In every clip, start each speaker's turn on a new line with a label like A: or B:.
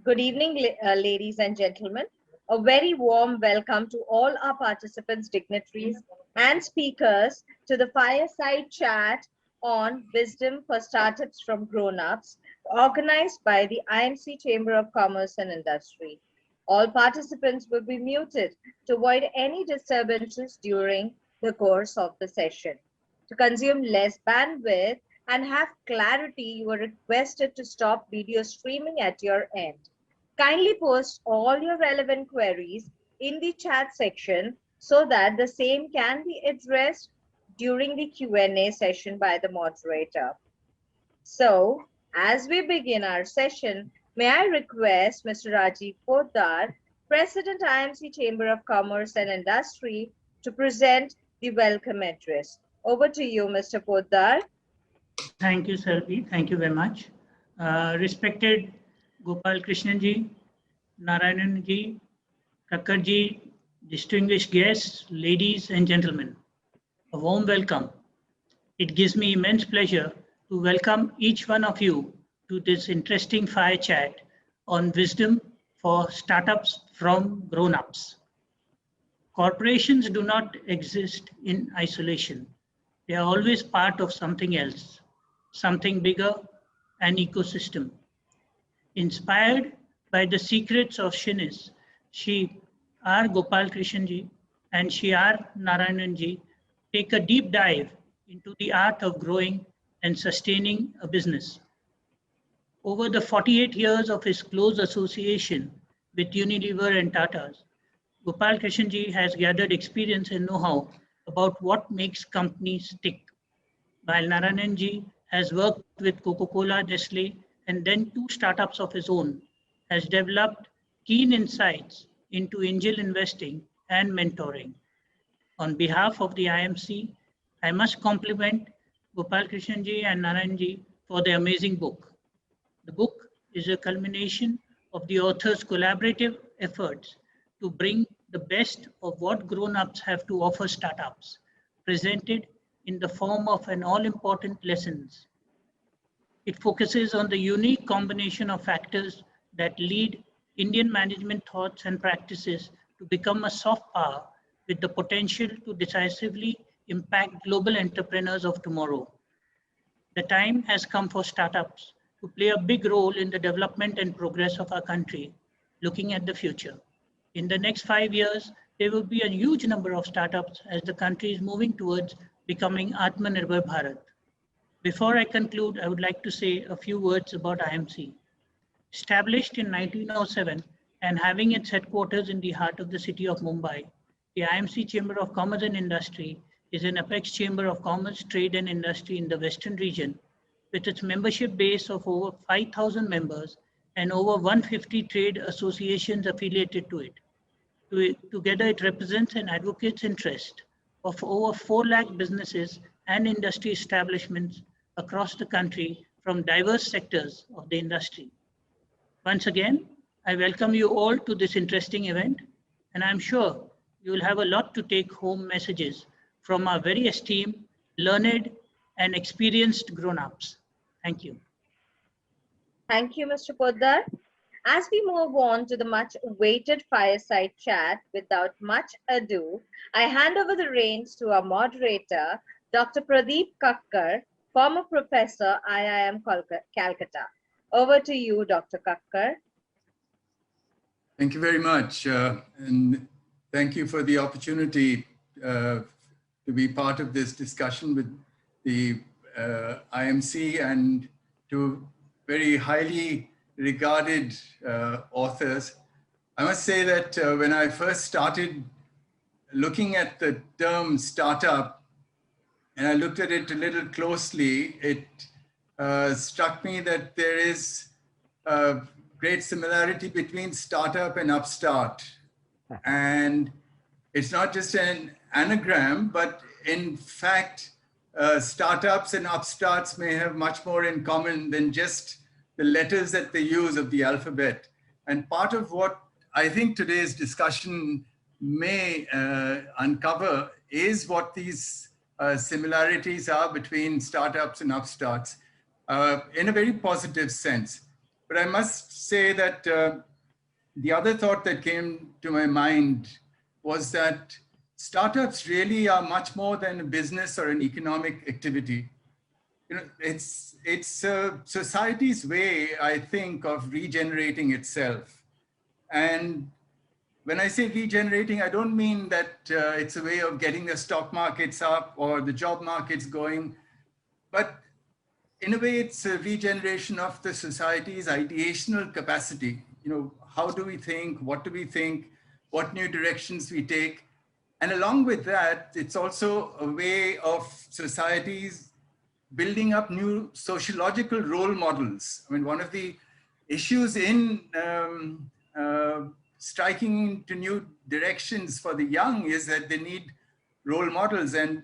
A: Good evening, ladies and gentlemen. A very warm welcome to all our participants, dignitaries, and speakers to the Fireside chat on Wisdom for Startups from Grownups, organized by the IMC Chamber of Commerce and Industry. All participants will be muted to avoid any disturbances during the course of the session. To consume less bandwidth and have clarity, you are requested to stop video streaming at your end. Kindly post all your relevant queries in the chat section so that the same can be addressed during the Q&A session by the moderator. So, as we begin our session, may I request Mr. Rajiv Poddar, President IMC Chamber of Commerce and Industry, to present the welcome address. Over to you, Mr. Poddar.
B: Thank you, Selvi. Thank you very much. Respected Gopal Krishnan ji, Narayanan ji, Kakkar ji, distinguished guests, ladies and gentlemen, a warm welcome. It gives me immense pleasure to welcome each one of you to this interesting fire chat on wisdom for startups from grown-ups. Corporations do not exist in isolation. They are always part of something else, something bigger, an ecosystem. Inspired by the secrets of Shinis, Shri R. Gopal Krishnanji and Shri R. Narayananji take a deep dive into the art of growing and sustaining a business. Over the 48 years of his close association with Unilever and Tata's, Gopal Krishnanji has gathered experience and know-how about what makes companies tick, while Narayananji has worked with Coca-Cola, Nestle, and then two startups of his own, has developed keen insights into angel investing and mentoring. On behalf of the IMC, I must compliment Gopal Krishnanji and Narayanji for their amazing book. The book is a culmination of the author's collaborative efforts to bring the best of what grown-ups have to offer startups, presented in the form of an all-important lessons. It focuses on the unique combination of factors that lead Indian management thoughts and practices to become a soft power with the potential to decisively impact global entrepreneurs of tomorrow. The time has come for startups to play a big role in the development and progress of our country, looking at the future. In the next 5 years, there will be a huge number of startups as the country is moving towards becoming Atmanirbhar Bharat. Before I conclude, I would like to say a few words about IMC. Established in 1907 and having its headquarters in the heart of the city of Mumbai, the IMC Chamber of Commerce and Industry is an apex chamber of commerce, trade and industry in the Western region, with its membership base of over 5,000 members and over 150 trade associations affiliated to it. Together, it represents and advocates interest of over 4 lakh businesses and industry establishments across the country from diverse sectors of the industry. Once again, I welcome you all to this interesting event, and I'm sure you will have a lot to take home messages from our very esteemed, learned, and experienced grown-ups. Thank you.
A: Thank you, Mr. Poddar. As we move on to the much awaited fireside chat, without much ado, I hand over the reins to our moderator, Dr. Pradeep Kakkar, former professor, IIM Calcutta. Over to you, Dr. Kakkar.
C: Thank you very much. And thank you for the opportunity to be part of this discussion with the IMC and to very highly regarded authors. I must say that when I first started looking at the term startup, and I looked at it a little closely, it struck me that there is a great similarity between startup and upstart. And it's not just an anagram, but in fact, startups and upstarts may have much more in common than just the letters that they use of the alphabet. And part of what I think today's discussion may uncover is what these similarities are between startups and upstarts in a very positive sense. But I must say that the other thought that came to my mind was that startups really are much more than a business or an economic activity. You know, it's society's way, I think, of regenerating itself. And when I say regenerating, I don't mean that it's a way of getting the stock markets up or the job markets going, but in a way, it's a regeneration of the society's ideational capacity. You know, how do we think? What do we think? What new directions we take? And along with that, it's also a way of societies building up new sociological role models. I mean, one of the issues in striking into new directions for the young is that they need role models, and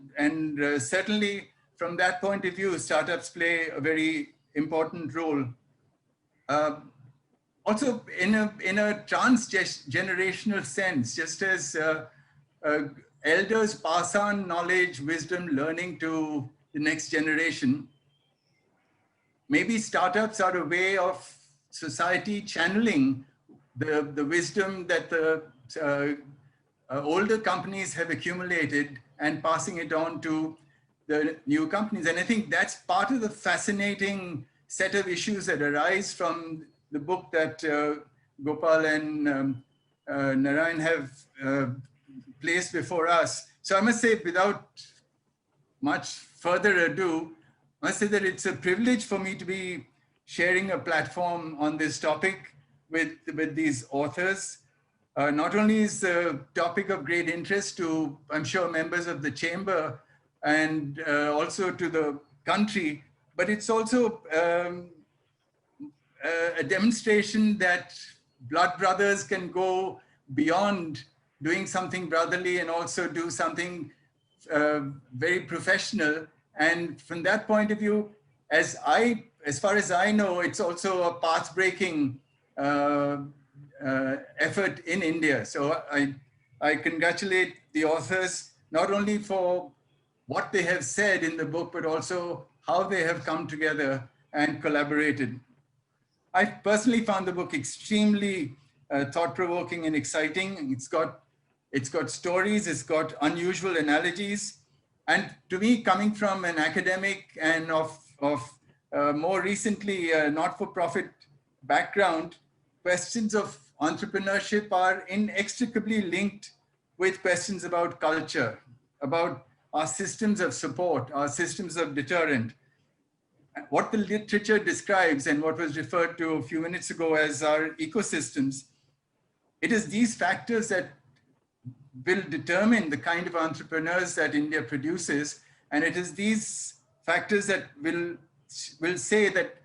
C: certainly from that point of view, startups play a very important role. Also, in a transgenerational sense, just as elders pass on knowledge, wisdom, learning to the next generation, maybe startups are a way of society channeling the wisdom that the older companies have accumulated and passing it on to the new companies. And I think that's part of the fascinating set of issues that arise from the book that Gopal and Narayan have placed before us. So I must say, without much further ado, I must say that it's a privilege for me to be sharing a platform on this topic with these authors. Not only is the topic of great interest to, I'm sure, members of the chamber and also to the country, but it's also a demonstration that blood brothers can go beyond doing something brotherly and also do something very professional. And from that point of view, as far as I know, it's also a path-breaking effort in India. So I congratulate the authors, not only for what they have said in the book, but also how they have come together and collaborated. I personally found the book extremely thought-provoking and exciting. It's got stories, it's got unusual analogies. And to me, coming from an academic and of more recently not-for-profit background, questions of entrepreneurship are inextricably linked with questions about culture, about our systems of support, our systems of deterrent. What the literature describes and what was referred to a few minutes ago as our ecosystems, it is these factors that will determine the kind of entrepreneurs that India produces. And it is these factors that will say that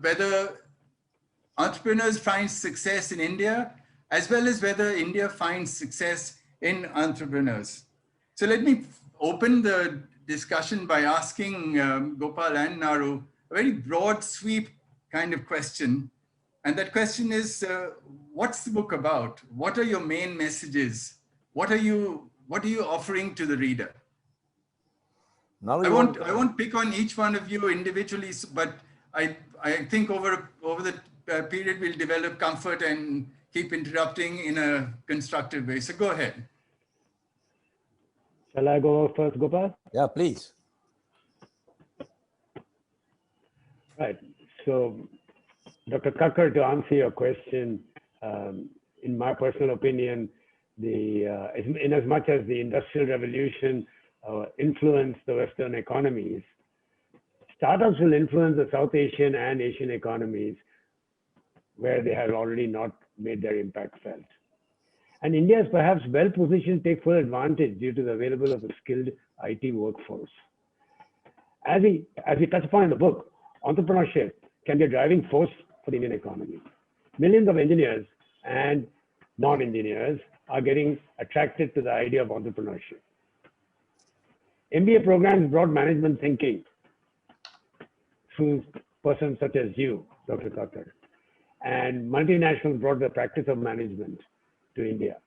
C: whether entrepreneurs find success in India, as well as whether India finds success in entrepreneurs. So let me open the discussion by asking Gopal and Naru a very broad sweep kind of question. And that question is, what's the book about? What are your main messages? What are you offering to the reader? I won't pick on each one of you individually, but I think over the period we'll develop comfort and keep interrupting in a constructive way. So go ahead.
D: Shall I go first, Gopal?
E: Yeah, please.
D: Right. So, Dr. Kakkar, to answer your question, in my personal opinion, in as much as the Industrial Revolution influenced the Western economies, startups will influence the South Asian and Asian economies where they have already not made their impact felt. And India is perhaps well positioned to take full advantage due to the availability of a skilled IT workforce. As we touch upon in the book, entrepreneurship can be a driving force for the Indian economy. Millions of engineers and non-engineers are getting attracted to the idea of entrepreneurship. MBA programs brought management thinking through persons such as you, Dr. Kakkar, and multinationals brought the practice of management to India.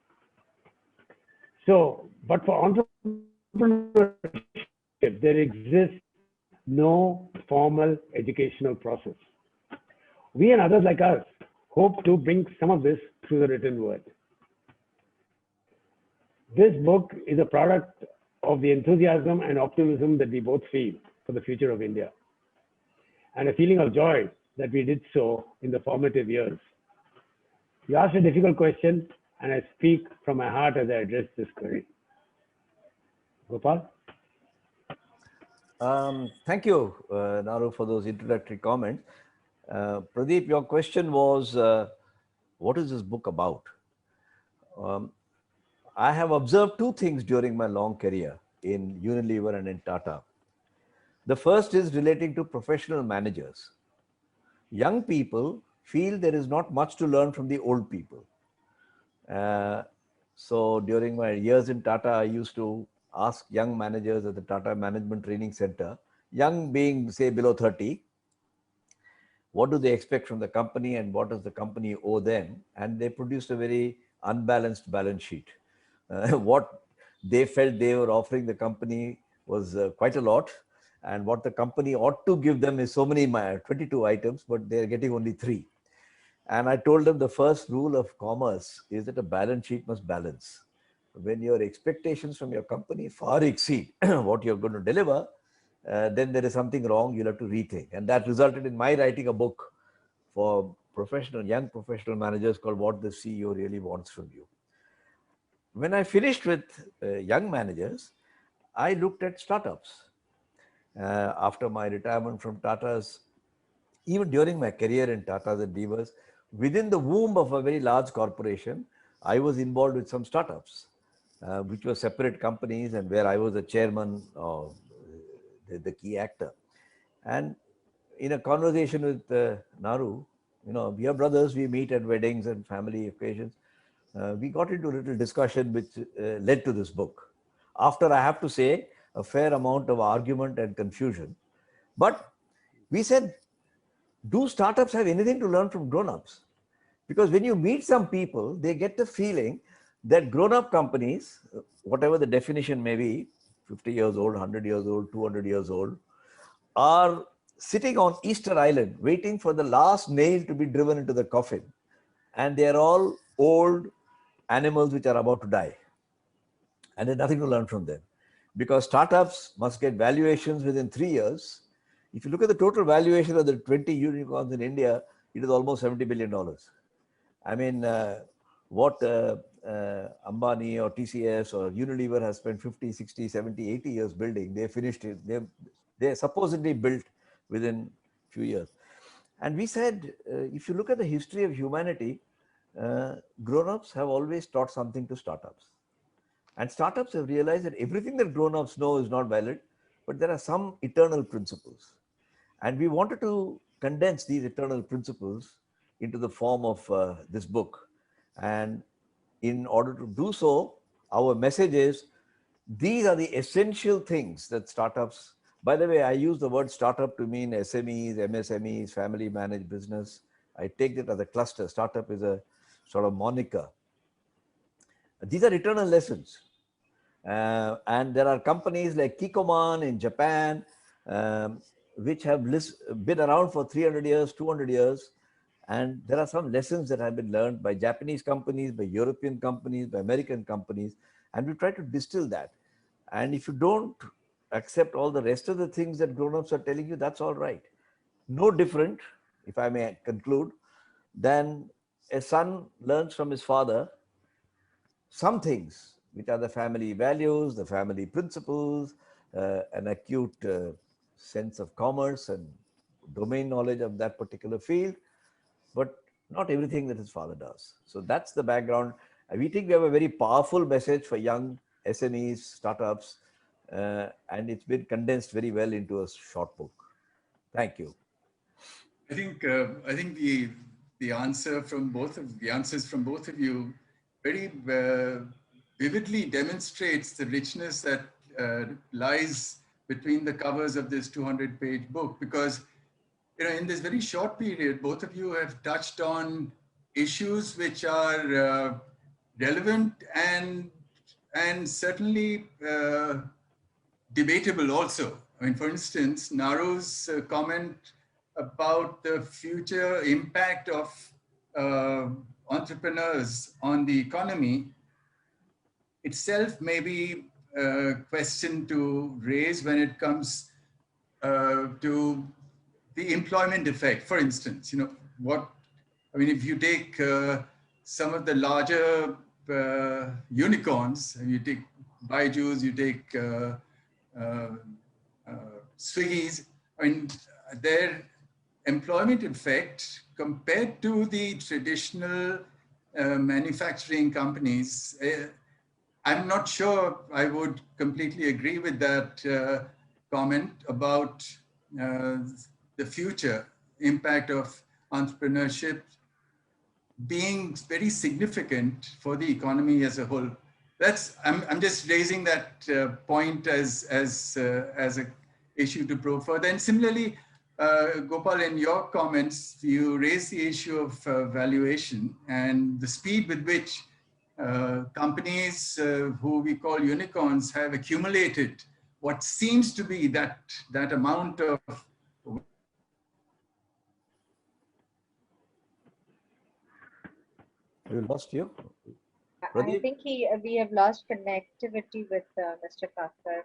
D: So, but for entrepreneurship, there exists no formal educational process. We and others like us hope to bring some of this through the written word. This book is a product of the enthusiasm and optimism that we both feel for the future of India, and a feeling of joy that we did so in the formative years. You asked a difficult question, and I speak from my heart as I address this query. Gopal?
E: Thank you, Naru, for those introductory comments. Pradeep, your question was, what is this book about? I have observed two things during my long career in Unilever and in Tata. The first is relating to professional managers. Young people feel there is not much to learn from the old people. So during my years in Tata, I used to ask young managers at the Tata Management Training Center, young being say below 30, what do they expect from the company and what does the company owe them? And they produced a very unbalanced balance sheet. What they felt they were offering the company was quite a lot. And what the company ought to give them is so many 22 items, but they're getting only 3. And I told them the first rule of commerce is that a balance sheet must balance. When your expectations from your company far exceed what you're going to deliver, then there is something wrong, you'll have to rethink. And that resulted in my writing a book for young professional managers called What the CEO Really Wants from You. When I finished with young managers, I looked at startups. After my retirement from Tata's, even during my career in Tata's and Divas, within the womb of a very large corporation, I was involved with some startups, which were separate companies and where I was the chairman of the key actor. And in a conversation with Naru, we are brothers, we meet at weddings and family occasions. We got into a little discussion which led to this book. After, I have to say, a fair amount of argument and confusion. But we said, do startups have anything to learn from grown-ups? Because when you meet some people, they get the feeling that grown-up companies, whatever the definition may be, 50 years old, 100 years old, 200 years old, are sitting on Easter Island waiting for the last nail to be driven into the coffin. And they're all old animals which are about to die. And there's nothing to learn from them. Because startups must get valuations within 3 years. If you look at the total valuation of the 20 unicorns in India, it is almost $70 billion. I mean, what Ambani or TCS or Unilever has spent 50, 60, 70, 80 years building, they finished it. They're supposedly built within a few years. And we said, if you look at the history of humanity, grown-ups have always taught something to startups. And startups have realized that everything that grown-ups know is not valid, but there are some eternal principles. And we wanted to condense these eternal principles into the form of this book. And in order to do so, our message is, these are the essential things that startups, by the way, I use the word startup to mean SMEs, MSMEs, family managed business. I take it as a cluster. Startup is a sort of moniker. These are eternal lessons. And there are companies like Kikoman in Japan, which have been around for 300 years, 200 years. And there are some lessons that have been learned by Japanese companies, by European companies, by American companies. And we try to distill that. And if you don't accept all the rest of the things that grown-ups are telling you, that's all right. No different, if I may conclude, than a son learns from his father some things, which are the family values, the family principles, an acute sense of commerce and domain knowledge of that particular field, but not everything that his father does. So that's the background. We think we have a very powerful message for young SMEs, startups, and it's been condensed very well into a short book. Thank you.
C: I think the answers from both of you very vividly demonstrates the richness that lies between the covers of this 200-page book, because in this very short period, both of you have touched on issues which are relevant and certainly debatable also. I mean, for instance, Naru's comment about the future impact of entrepreneurs on the economy itself may be a question to raise when it comes to the employment effect. For instance, if you take some of the larger unicorns, you take Baiju's, you take Swiggy's, their employment effect compared to the traditional manufacturing companies, I'm not sure I would completely agree with that comment about the future impact of entrepreneurship being very significant for the economy as a whole. I'm just raising that point as a issue to probe further. And similarly, Gopal, in your comments, you raised the issue of valuation and the speed with which companies who we call unicorns have accumulated what seems to be that amount of.
E: We lost you.
A: I think we have lost connectivity with Mr. Kakkar.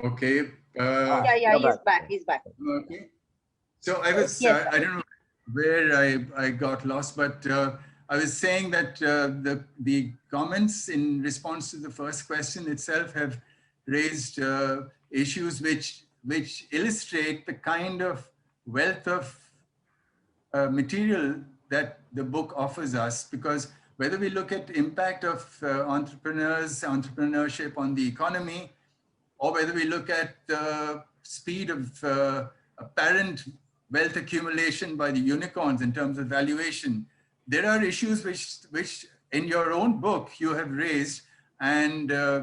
C: Okay.
A: Yeah, he's back. He's back.
C: Okay. So I was,
A: Yes.
C: I don't know where I got lost, but I was saying that the comments in response to the first question itself have raised issues which illustrate the kind of wealth of material that the book offers us, because whether we look at impact of entrepreneurship on the economy, or whether we look at the speed of apparent wealth accumulation by the unicorns in terms of valuation, there are issues which in your own book you have raised, and I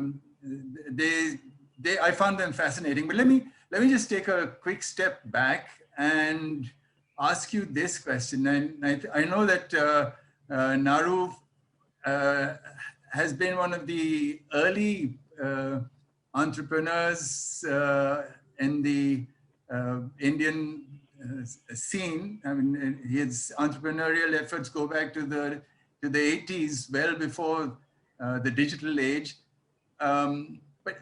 C: found them fascinating. But let me just take a quick step back and ask you this question. And I know that Naru has been one of the early entrepreneurs in the Indian scene. I mean, his entrepreneurial efforts go back to the 80s, well before the digital age. But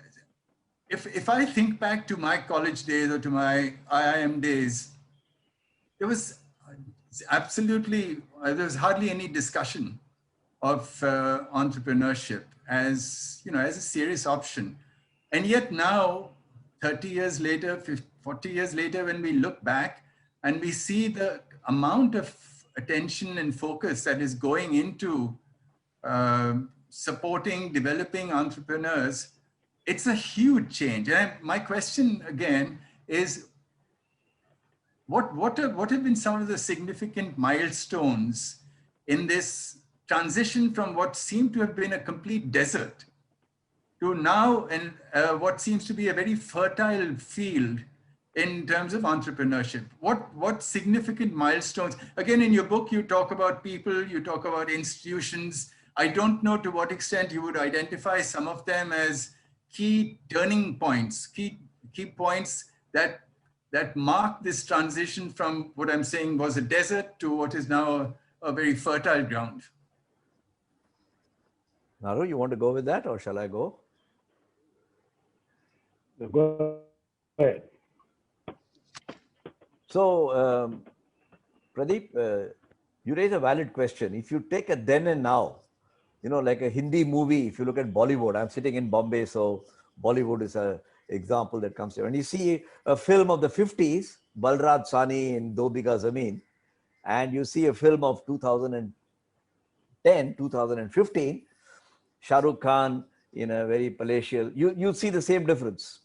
C: if I think back to my college days or to my IIM days, there was hardly any discussion of entrepreneurship as a serious option. And yet now, 30 years later, 40 years later, when we look back and we see the amount of attention and focus that is going into supporting, developing entrepreneurs, it's a huge change. And my question again is, what have been some of the significant milestones in this transition from what seemed to have been a complete desert to now and what seems to be a very fertile field in terms of entrepreneurship? What significant milestones? Again, in your book, you talk about people, you talk about institutions. I don't know to what extent you would identify some of them as key turning points, key points that mark this transition from what I'm saying was a desert to what is now a very fertile ground.
E: Naru, you want to go with that, or shall I go?
D: Go ahead.
E: So, Pradeep, you raise a valid question. If you take a then and now, like a Hindi movie, if you look at Bollywood, I'm sitting in Bombay, so Bollywood is an example that comes here. And you see a film of the 50s, Balraj Sani in Do Bigha Zameen, and you see a film of 2010, 2015, Shah Rukh Khan in a very palatial, you see the same difference.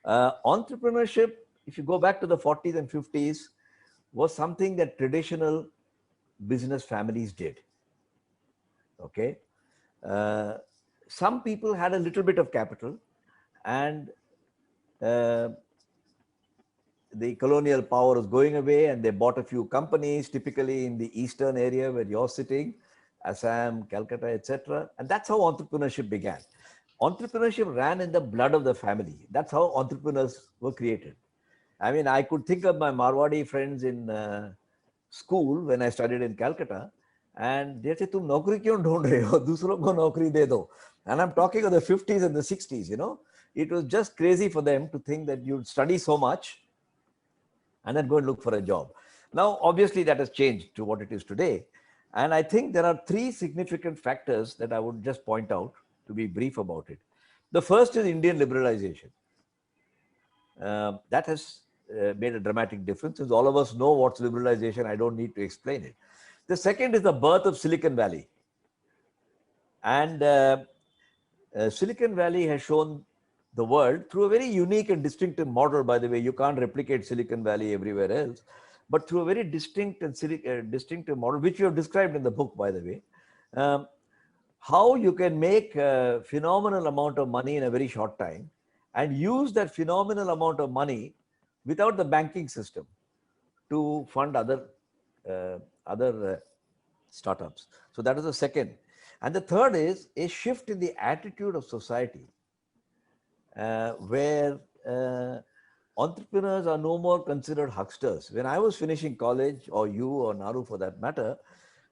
E: Entrepreneurship, if you go back to the 40s and 50s, was something that traditional business families did. Okay. Some people had a little bit of capital, and the colonial power was going away, and they bought a few companies, typically in the eastern area where you're sitting, Assam, Calcutta, etc. And that's how entrepreneurship began. Entrepreneurship ran in the blood of the family. That's how entrepreneurs were created. I mean, I could think of my Marwadi friends in school when I studied in Calcutta, and they say, "तुम नौकरी क्यों ढूंढ रहे हो? दूसरों को नौकरी दे दो." And I'm talking of the 50s and the 60s. You know, it was just crazy for them to think that you'd study so much and then go and look for a job. Now, obviously, that has changed to what it is today. And I think there are three significant factors that I would just point out to be brief about it. The first is Indian liberalization. That has made a dramatic difference. Since all of us know what's liberalization, I don't need to explain it. The second is the birth of Silicon Valley. And Silicon Valley has shown the world through a very unique and distinctive model, by the way. You can't replicate Silicon Valley everywhere else, but through a very distinct and distinctive model, which you have described in the book, by the way, how you can make a phenomenal amount of money in a very short time and use that phenomenal amount of money without the banking system to fund other startups. So that is the second. And the third is a shift in the attitude of society, where entrepreneurs are no more considered hucksters. When I was finishing college, or you or Naru for that matter,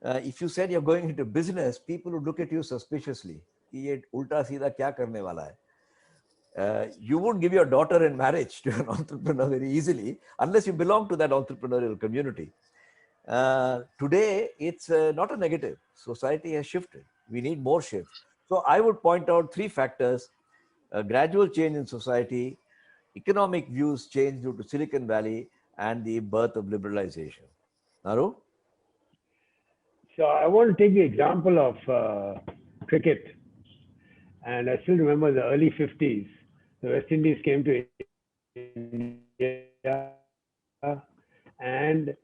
E: if you said you're going into business, people would look at you suspiciously. You wouldn't give your daughter in marriage to an entrepreneur very easily unless you belong to that entrepreneurial community. Today, it's not a negative. Society has shifted. We need more shift. So I would point out three factors: a gradual change in society, economic views change due to Silicon Valley, and the birth of liberalization. Naru?
D: So I want to take the example of cricket. And I still remember the early 50s, the West Indies came to India and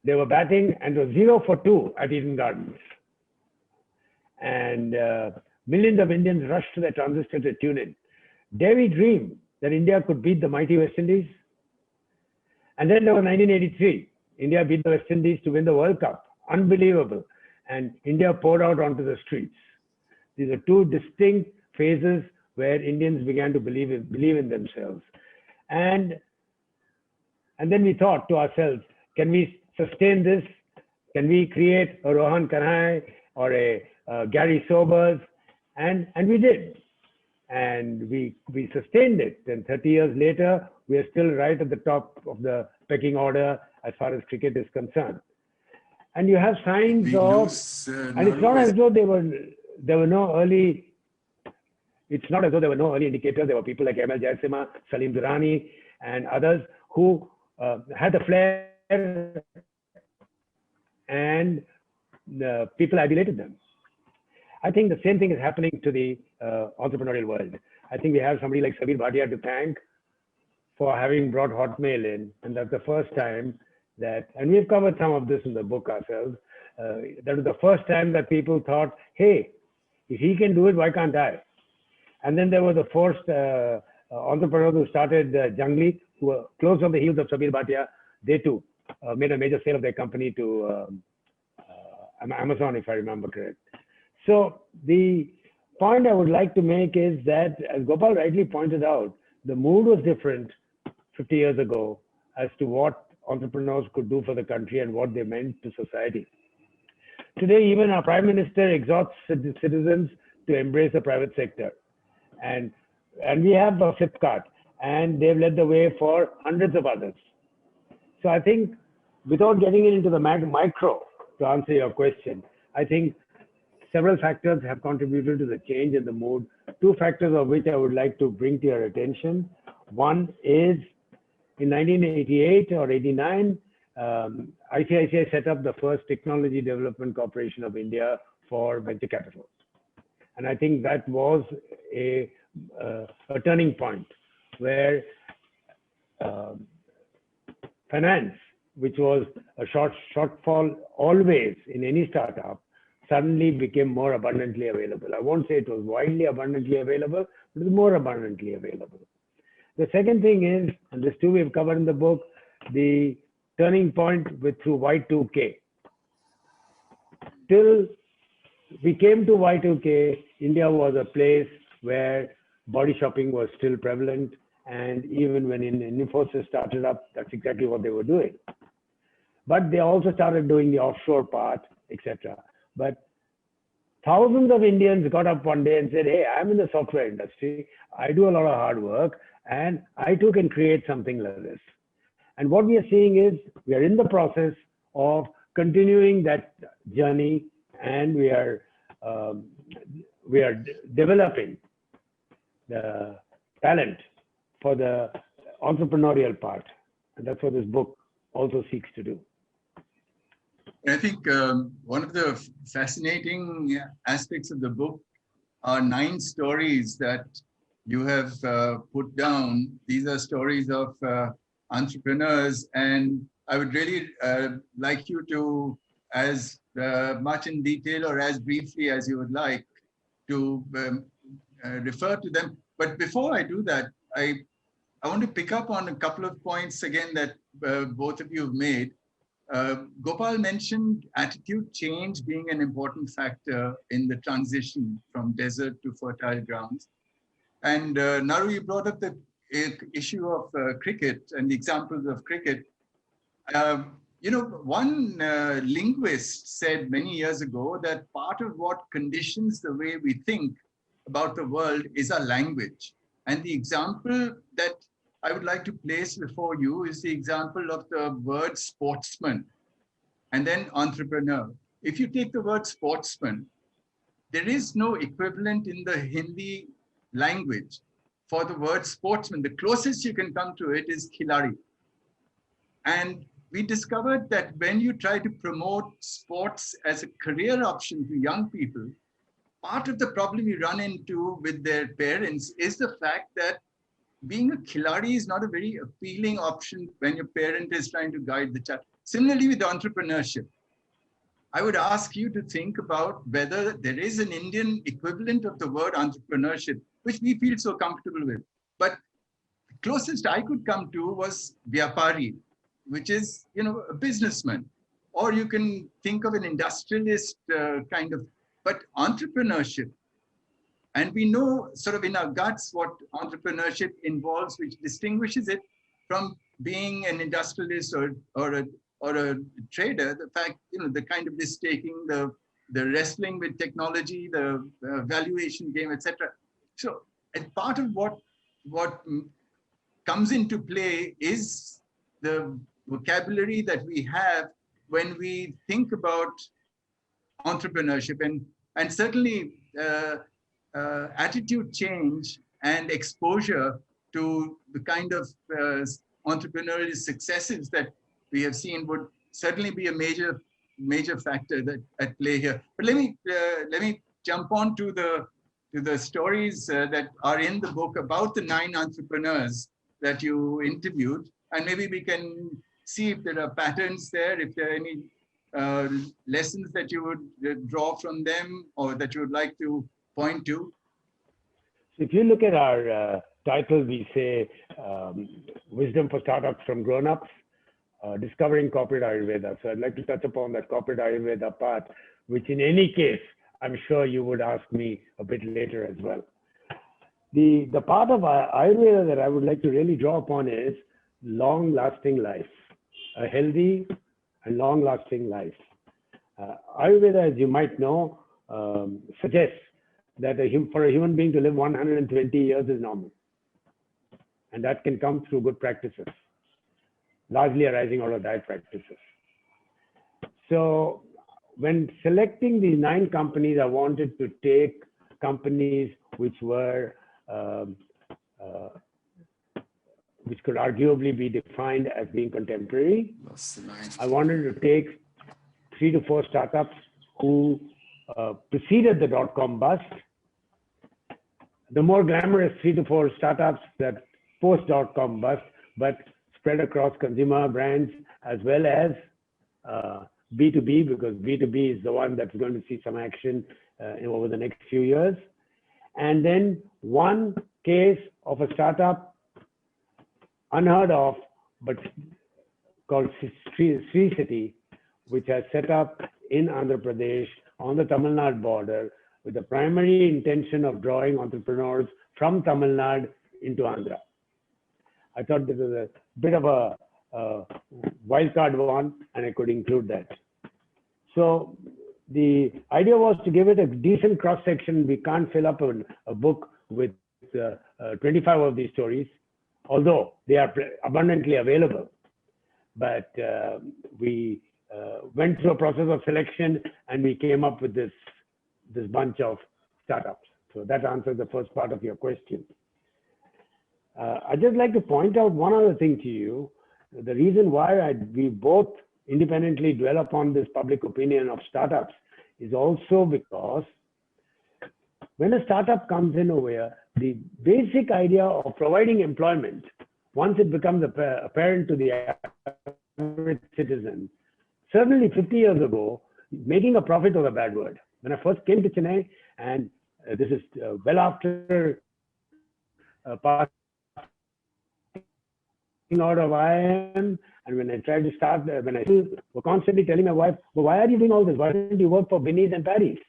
D: they were batting and it was 0-2 at Eden Gardens. And millions of Indians rushed to their transistor to tune in. Dare we dream that India could beat the mighty West Indies? And then there was 1983. India beat the West Indies to win the World Cup. Unbelievable. And India poured out onto the streets. These are two distinct phases where Indians began to believe in themselves. And then we thought to ourselves, can we sustain this? Can we create a Rohan Kanhai or a Gary Sobers? And we did. And we sustained it. And 30 years later, we are still right at the top of the pecking order as far as cricket is concerned. And you have signs and it's not as though there were no early. It's not as though there were no early indicators. There were people like M.L. Jayasinghe, Salim Durrani, and others who had the flair, and people emulated them. I think the same thing is happening to the entrepreneurial world. I think we have somebody like Sabir Bhatia to thank for having brought Hotmail in, and that's the first time that, and we've covered some of this in the book ourselves, that was the first time that people thought, hey, if he can do it, why can't I? And then there was the first entrepreneur who started Jungli, who were close on the heels of Sabir Bhatia. They too made a major sale of their company to Amazon, if I remember correct. So the point I would like to make is that, as Gopal rightly pointed out, the mood was different 50 years ago as to what entrepreneurs could do for the country and what they meant to society. Today, even our Prime Minister exhorts citizens to embrace the private sector. And we have a Flipkart, and they've led the way for hundreds of others. So I think, without getting into the micro, to answer your question, I think several factors have contributed to the change in the mood. Two factors of which I would like to bring to your attention. One is, in 1988 or 89, ICICI set up the first Technology Development Corporation of India for venture capital. And I think that was a turning point where finance, which was a shortfall always in any startup, suddenly became more abundantly available. I won't say it was widely abundantly available, but it was more abundantly available. The second thing is, and this too we've covered in the book, the turning point through Y2K. Till we came to Y2K, India was a place where body shopping was still prevalent, And even when Infosys started up, that's exactly what they were doing. But they also started doing the offshore part, etc. But thousands of Indians got up one day and said, hey, I'm in the software industry. I do a lot of hard work, and I too can create something like this. And what we are seeing is we are in the process of continuing that journey, and we are developing the talent for the entrepreneurial part. And that's what this book also seeks to do.
C: I think one of the fascinating aspects of the book are 9 stories that you have put down. These are stories of entrepreneurs, and I would really like you to, as much in detail or as briefly as you would like, to refer to them. But before I do that, I want to pick up on a couple of points again that both of you have made. Gopal mentioned attitude change being an important factor in the transition from desert to fertile grounds. And Naru, you brought up the issue of cricket and the examples of cricket. You know, one linguist said many years ago that part of what conditions the way we think about the world is our language. And the example that I would like to place before you is the example of the word sportsman and then entrepreneur. If you take the word sportsman, there is no equivalent in the Hindi language for the word sportsman. The closest you can come to it is khilari. And we discovered that when you try to promote sports as a career option to young people, part of the problem you run into with their parents is the fact that being a khiladi is not a very appealing option when your parent is trying to guide the child. Similarly with entrepreneurship, I would ask you to think about whether there is an Indian equivalent of the word entrepreneurship, which we feel so comfortable with. But the closest I could come to was vyapari, which is, you know, a businessman. Or you can think of an industrialist kind of, but entrepreneurship. And we know sort of in our guts what entrepreneurship involves, which distinguishes it from being an industrialist or a trader. The fact, you know, the kind of risk-taking, the wrestling with technology, the valuation game, etc. So, and part of what comes into play is the vocabulary that we have when we think about entrepreneurship, and certainly attitude change and exposure to the kind of entrepreneurial successes that we have seen would certainly be a major factor that at play here. But let me jump on to the stories that are in the book about the 9 entrepreneurs that you interviewed, and maybe we can see if there are patterns there, if there are any lessons that you would draw from them or that you would like to point to.
D: So if you look at our title, we say Wisdom for Startups from Grownups, Discovering Corporate Ayurveda. So I'd like to touch upon that corporate Ayurveda part, which in any case, I'm sure you would ask me a bit later as well. The part of Ayurveda that I would like to really draw upon is long-lasting life, a healthy and long-lasting life. Ayurveda, as you might know, suggests that for a human being to live 120 years is normal. And that can come through good practices, largely arising out of diet practices. So when selecting these 9 companies, I wanted to take companies which were which could arguably be defined as being contemporary. I wanted to take 3 to 4 startups who preceded the dot-com bust. The more glamorous 3 to 4 startups that post dot-com bust, but spread across consumer brands as well as B2B, because B2B is the one that's going to see some action over the next few years. And then one case of a startup unheard of, but called Sri City, which has set up in Andhra Pradesh on the Tamil Nadu border with the primary intention of drawing entrepreneurs from Tamil Nadu into Andhra. I thought this was a bit of a wild card one, and I could include that. So the idea was to give it a decent cross section. We can't fill up a book with 25 of these stories, although they are abundantly available. But we went through a process of selection, and we came up with this bunch of startups. So that answers the first part of your question. I'd just like to point out one other thing to you. The reason why we both independently dwell upon this public opinion of startups is also because when a startup comes in over here, the basic idea of providing employment, once it becomes apparent to the average citizen, certainly 50 years ago, making a profit was a bad word. When I first came to Chennai, and this is well after passing out of IIM, and when I tried to start, when I were constantly telling my wife, well, why are you doing all this? Why don't you work for Binny's and Paris?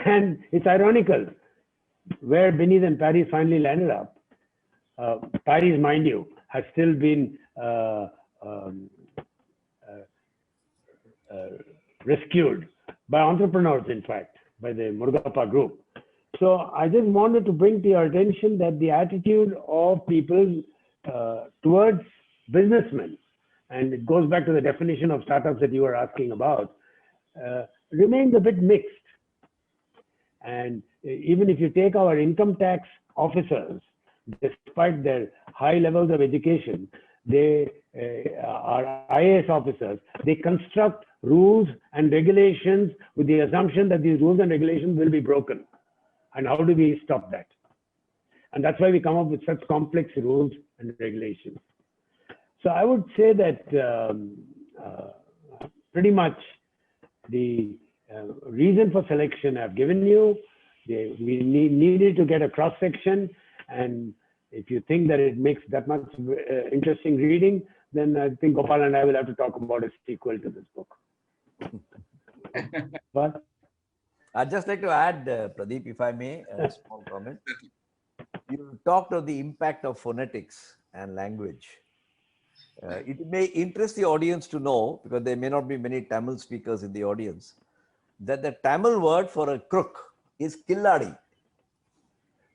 D: And it's ironical where Binny's and Paris finally landed up. Paris, mind you, has still been rescued by entrepreneurs, in fact, by the Murugappa group. So I just wanted to bring to your attention that the attitude of people towards businessmen, and it goes back to the definition of startups that you were asking about, remains a bit mixed. And even if you take our income tax officers, despite their high levels of education, they are IAS officers. They construct rules and regulations with the assumption that these rules and regulations will be broken. And how do we stop that? And that's why we come up with such complex rules and regulations. So I would say that pretty much the reason for selection I've given you. We needed to get a cross section, and if you think that it makes that much interesting reading, then I think Gopal and I will have to talk about a sequel to this book. But
E: I'd just like to add, Pradeep, if I may, a small comment. You talked of the impact of phonetics and language. It may interest the audience to know, because there may not be many Tamil speakers in the audience, that the Tamil word for a crook is killadi.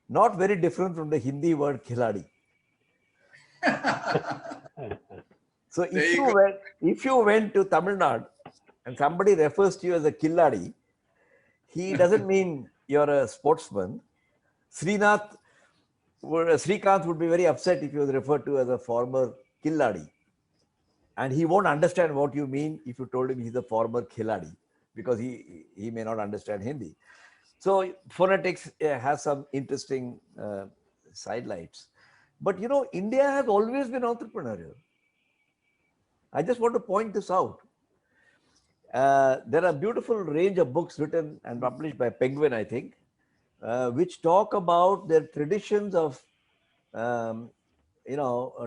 E: Not very different from the Hindi word khiladi. So if you went to Tamil Nadu and somebody refers to you as a killadi, he doesn't mean you're a sportsman. Srikanth would be very upset if he was referred to as a former killadi. And he won't understand what you mean if you told him he's a former khiladi, because he may not understand Hindi. So phonetics has some interesting sidelights. But you know, India has always been entrepreneurial. I just want to point this out. There are a beautiful range of books written and published by Penguin, I think, which talk about their traditions of,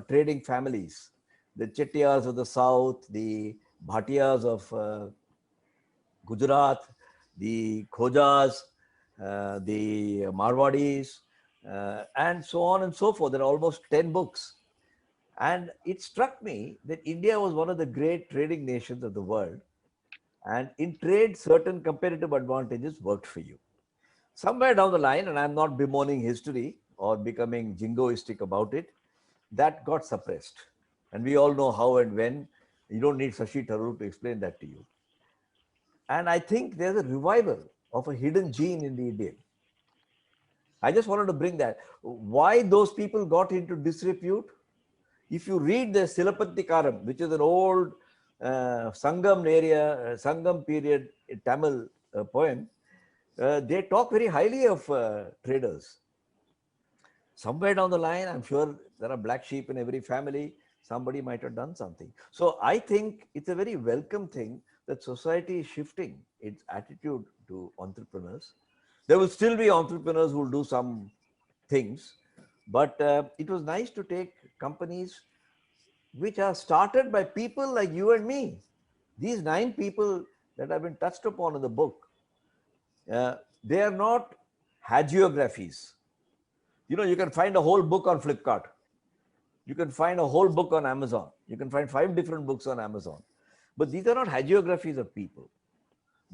E: trading families. The Chettiars of the South, the Bhatiyas of Gujarat, the Khojas, the Marwadis, and so on and so forth. There are almost 10 books. And it struck me that India was one of the great trading nations of the world. And in trade, certain competitive advantages worked for you. Somewhere down the line, and I'm not bemoaning history or becoming jingoistic about it, that got suppressed. And we all know how and when. You don't need Shashi Tharoor to explain that to you. And I think there's a revival of a hidden gene in the Indian. I just wanted to bring that. Why those people got into disrepute? If you read the Silappatikaram, which is an old Sangam period Tamil poem, they talk very highly of traders. Somewhere down the line, I'm sure there are black sheep in every family. Somebody might have done something. So I think it's a very welcome thing that society is shifting its attitude to entrepreneurs. There will still be entrepreneurs who will do some things, but it was nice to take companies which are started by people like you and me. These 9 people that have been touched upon in the book, they are not hagiographies. You can find a whole book on Flipkart. You can find a whole book on Amazon. You can find 5 different books on Amazon. But these are not hagiographies of people.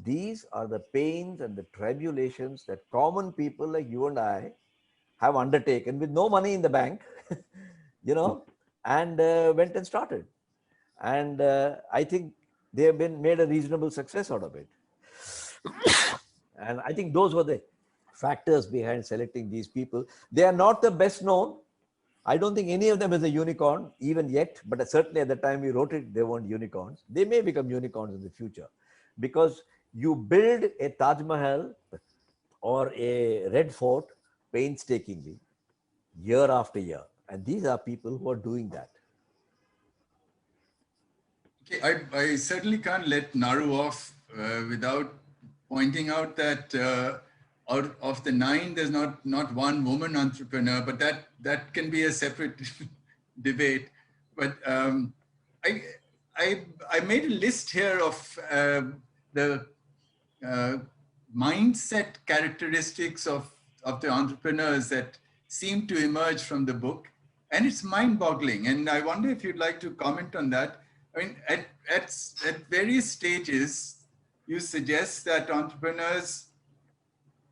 E: These are the pains and the tribulations that common people like you and I have undertaken with no money in the bank, and went and started. And I think they have been made a reasonable success out of it. And I think those were the factors behind selecting these people. They are not the best known. I don't think any of them is a unicorn even yet, but certainly at the time we wrote it, they weren't unicorns. They may become unicorns in the future, because you build a Taj Mahal or a Red Fort painstakingly, year after year. And these are people who are doing that.
C: Okay, I certainly can't let Naru off without pointing out that out of the 9, there's not one woman entrepreneur, but that can be a separate debate. But I made a list here of the mindset characteristics of the entrepreneurs that seem to emerge from the book, and it's mind-boggling. And I wonder if you'd like to comment on that. I mean, at various stages, you suggest that entrepreneurs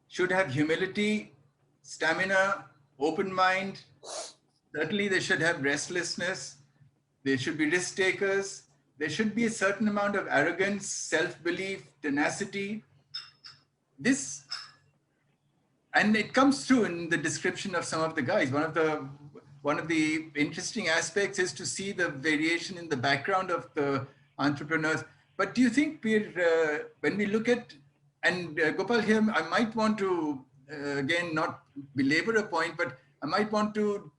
C: should have humility, stamina, open mind. Certainly, they should have restlessness. They should be risk takers. There should be a certain amount of arrogance, self-belief, tenacity. And it comes through in the description of some of the guys. One of the interesting aspects is to see the variation in the background of the entrepreneurs. But do you think when we look at, and Gopal here, I might want to, again, not belabor a point, but I might want to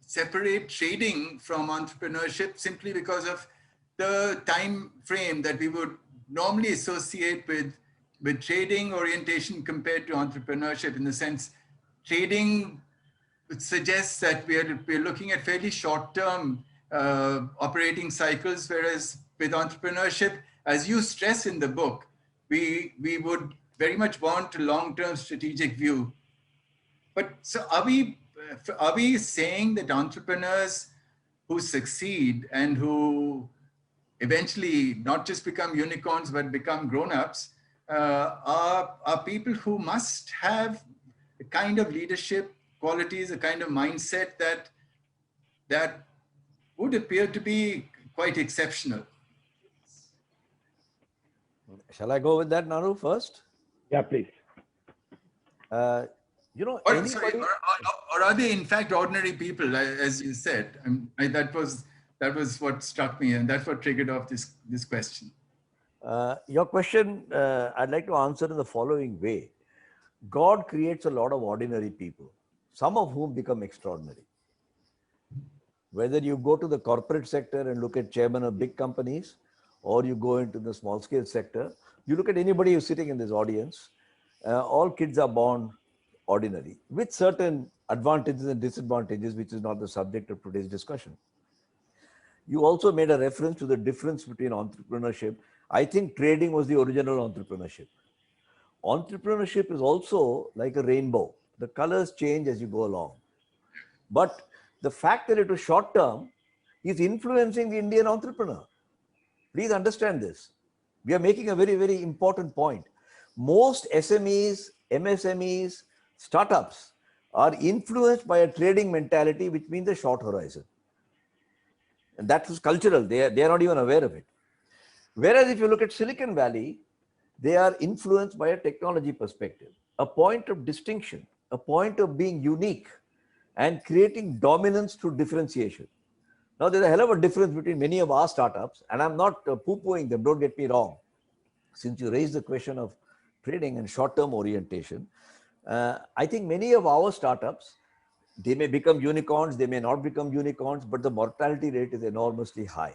C: separate trading from entrepreneurship simply because of the time frame that we would normally associate with trading orientation compared to entrepreneurship, in the sense trading suggests that we're looking at fairly short-term operating cycles, whereas with entrepreneurship, as you stress in the book, we would very much want a long-term strategic view. But so are we saying that entrepreneurs who succeed and who eventually not just become unicorns but become grown-ups are people who must have a kind of leadership qualities, a kind of mindset that would appear to be quite exceptional?
E: Shall I go with that, Naru, first?
D: Yeah, please.
C: Or are they in fact ordinary people, as you said? That was what struck me, and that's what triggered off this question.
E: Your question, I'd like to answer in the following way. God creates a lot of ordinary people, some of whom become extraordinary. Whether you go to the corporate sector and look at chairmen of big companies, or you go into the small scale sector, you look at anybody who's sitting in this audience, all kids are born ordinary, with certain advantages and disadvantages, which is not the subject of today's discussion. You also made a reference to the difference between entrepreneurship. I think trading was the original entrepreneurship. Entrepreneurship is also like a rainbow. The colors change as you go along. But the fact that it was short term is influencing the Indian entrepreneur. Please understand this. We are making a very, very important point. Most SMEs, MSMEs, startups are influenced by a trading mentality, which means a short horizon. And that is cultural. They are not even aware of it. Whereas if you look at Silicon Valley, they are influenced by a technology perspective, a point of distinction, a point of being unique and creating dominance through differentiation. Now, there's a hell of a difference between many of our startups, and I'm not poo-pooing them, don't get me wrong. Since you raised the question of trading and short-term orientation, I think many of our startups, they may become unicorns, they may not become unicorns, but the mortality rate is enormously high,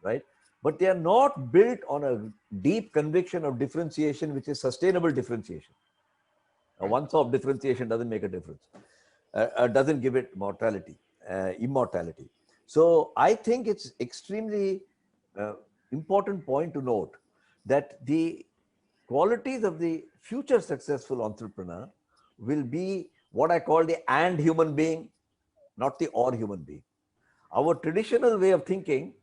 E: right? But they are not built on a deep conviction of differentiation, which is sustainable differentiation. A once-off differentiation doesn't make a difference, doesn't give it immortality. So I think it's extremely important point to note that the qualities of the future successful entrepreneur will be what I call the and human being, not the or human being. Our traditional way of thinking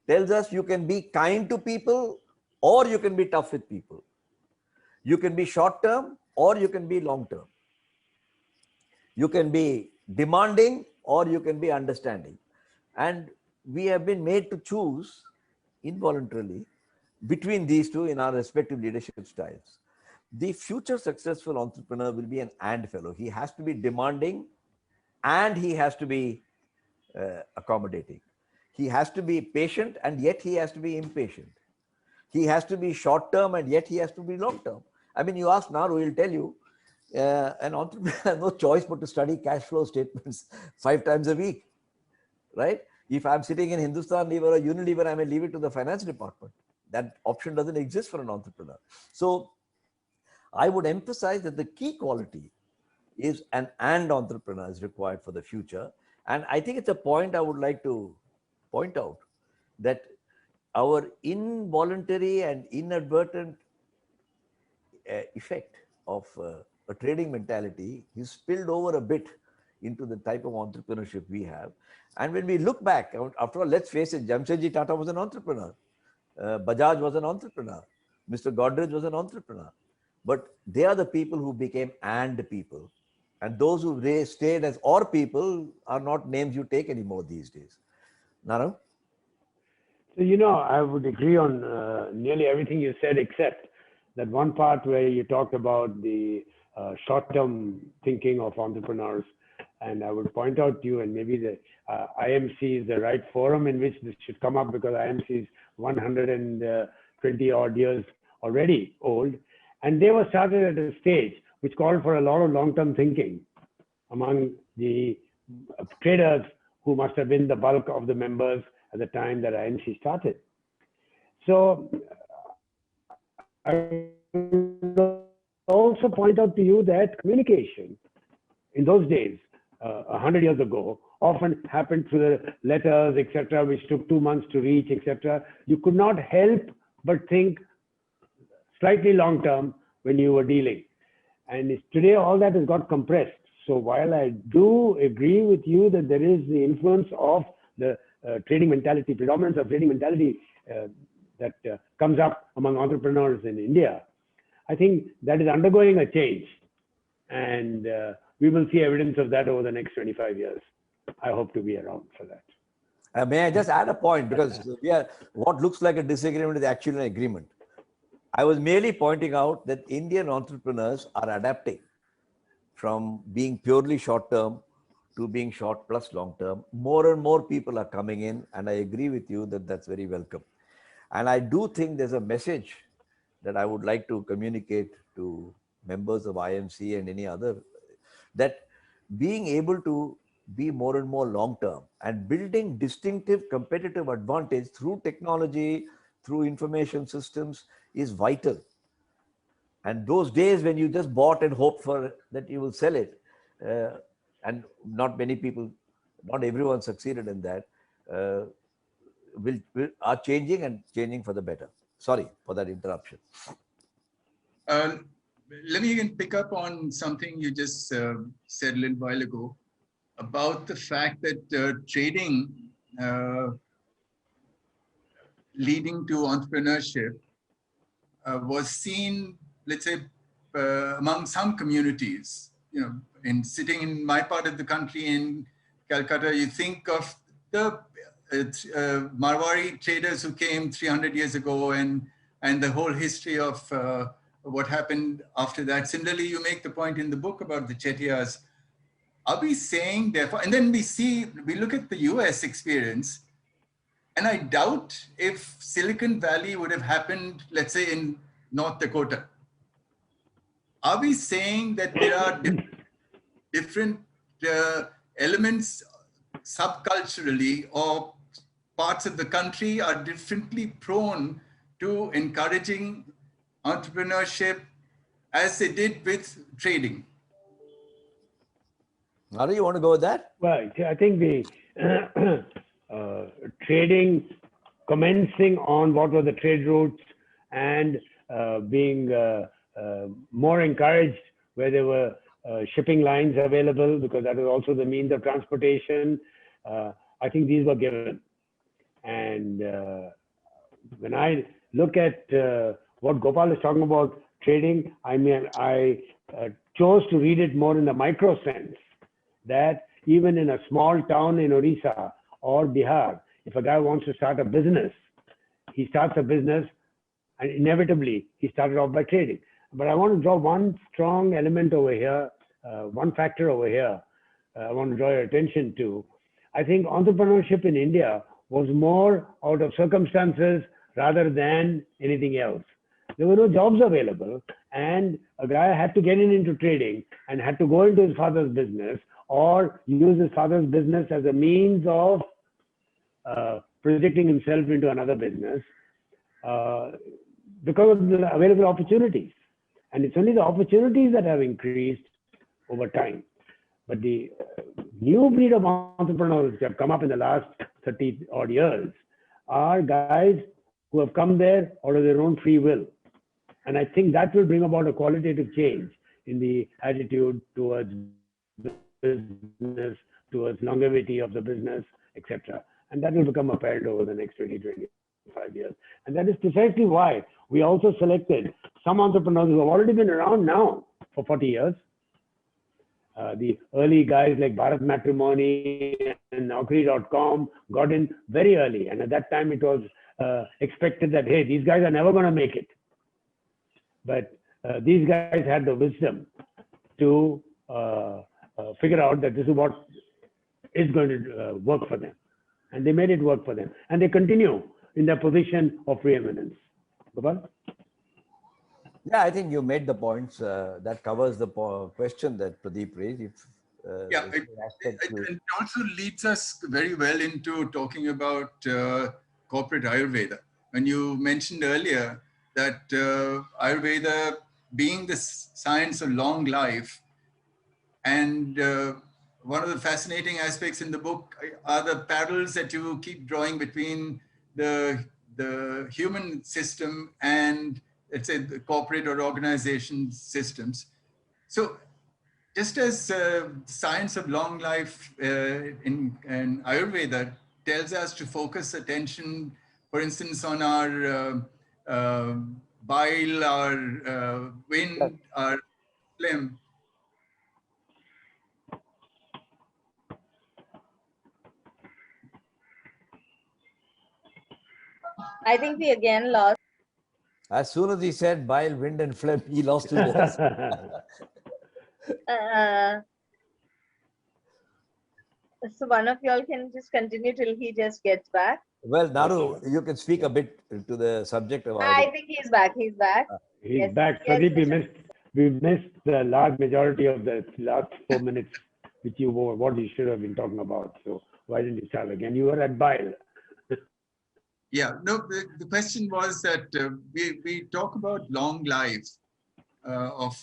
E: tells us you can be kind to people or you can be tough with people. You can be short term or you can be long term. You can be demanding or you can be understanding. And we have been made to choose involuntarily between these two in our respective leadership styles. The future successful entrepreneur will be an and fellow. He has to be demanding and he has to be accommodating. He has to be patient and yet he has to be impatient. He has to be short term and yet he has to be long term. I mean, you ask Naru, he'll tell you an entrepreneur has no choice but to study cash flow statements 5 times a week, right? If I'm sitting in Hindustan Lever or Unilever, I may leave it to the finance department. That option doesn't exist for an entrepreneur. So I would emphasize that the key quality is an and entrepreneur is required for the future. And I think it's a point I would like to point out that our involuntary and inadvertent effect of a trading mentality is spilled over a bit into the type of entrepreneurship we have. And when we look back, after all, let's face it, Jamshedji Tata was an entrepreneur. Bajaj was an entrepreneur. Mr. Godrej was an entrepreneur. But they are the people who became and people. And those who stayed as or people are not names you take anymore these days. Narav?
D: So, you know, I would agree on nearly everything you said, except that one part where you talked about the short-term thinking of entrepreneurs. And I would point out to you, and maybe the IMC is the right forum in which this should come up, because IMC is 120 odd years already old. And they were started at a stage which called for a lot of long-term thinking among the traders who must have been the bulk of the members at the time that IMC started. So I will also point out to you that communication in those days, 100 years ago, often happened through the letters, etc., which took 2 months to reach, etc. You could not help but think slightly long term when you were dealing. And today all that has got compressed. So while I do agree with you that there is the influence of the trading mentality, predominance of trading mentality that comes up among entrepreneurs in India, I think that is undergoing a change. And we will see evidence of that over the next 25 years. I hope to be around for that.
E: May I just add a point, because what looks like a disagreement is actually an agreement. I was merely pointing out that Indian entrepreneurs are adapting from being purely short term to being short plus long term. More and more people are coming in, and I agree with you that that's very welcome. And I do think there's a message that I would like to communicate to members of IMC and any other, that being able to be more and more long term and building distinctive competitive advantage through technology, through information systems is vital. And those days when you just bought and hoped for that you will sell it, and not many people, not everyone succeeded in that, are changing and changing for the better. Sorry for that interruption.
C: Let me again pick up on something you just said a little while ago about the fact that trading leading to entrepreneurship was seen, let's say, among some communities. You know, in sitting in my part of the country in Calcutta, you think of the Marwari traders who came 300 years ago, and the whole history of what happened after that. Similarly, you make the point in the book about the Chettiars. Are we saying, therefore, and then we look at the US experience, and I doubt if Silicon Valley would have happened, let's say, in North Dakota. Are we saying that there are different elements subculturally, or parts of the country are differently prone to encouraging entrepreneurship as they did with trading?
E: Nari, you want to go with that?
D: Well, I think the trading commencing on what were the trade routes and being more encouraged where there were shipping lines available, because that is also the means of transportation. I think these were given. And when I look at what Gopal is talking about trading, I mean, I chose to read it more in the micro sense, that even in a small town in Orissa or Bihar, if a guy wants to start a business, he starts a business and inevitably he started off by trading. But I want to draw one strong element over here, one factor over here, I want to draw your attention to. I think entrepreneurship in India was more out of circumstances rather than anything else. There were no jobs available, and a guy had to get into trading and had to go into his father's business or use his father's business as a means of projecting himself into another business because of the available opportunities. And it's only the opportunities that have increased over time. But the new breed of entrepreneurs that have come up in the last 30 odd years are guys who have come there out of their own free will. And I think that will bring about a qualitative change in the attitude towards business, towards longevity of the business, etc. And that will become apparent over the next 20, 25 years. And that is precisely why we also selected some entrepreneurs who have already been around now for 40 years. The early guys like Bharat Matrimony and Naukri.com got in very early. And at that time, it was expected that, hey, these guys are never going to make it. But these guys had the wisdom to figure out that this is what is going to work for them. And they made it work for them. And they continue in their position of preeminence. Gopal?
E: Yeah, I think you made the points. That covers the question that Pradeep raised. If,
C: yeah, it also leads us very well into talking about corporate Ayurveda. When you mentioned earlier that Ayurveda being the science of long life, and one of the fascinating aspects in the book are the parallels that you keep drawing between the human system and, let's say, the corporate or organization systems. So just as science of long life in Ayurveda tells us to focus attention, for instance, on our bile, our wind, our phlegm.
A: I think we again lost.
E: As soon as he said bile, wind, and phlegm, he lost his voice.
A: So one of y'all can just continue till he just gets back.
E: Well, Naru, you can speak a bit to the subject of
A: I think he's back. He's back.
D: He's
A: Yes,
D: back.
A: yes,
D: Pradeep, we missed the large majority of the last 4 minutes, which you were, what you should have been talking about. So why didn't you start again? You were at bile.
C: Yeah, no, the question was that we talk about long life of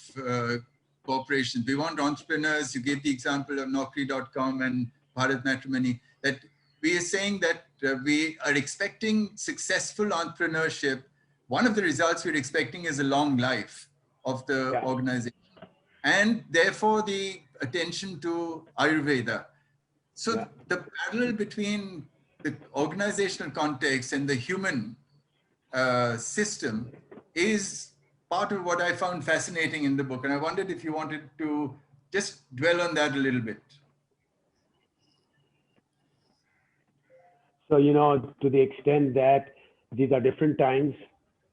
C: corporations. We want entrepreneurs. You gave the example of Naukri.com and Bharat Matrimony. That we are saying that we are expecting successful entrepreneurship. One of the results we're expecting is a long life of the organization, and therefore the attention to Ayurveda. So the parallel between the organizational context and the human system is part of what I found fascinating in the book. And I wondered if you wanted to just dwell on that a little bit.
D: So, you know, to the extent that these are different times,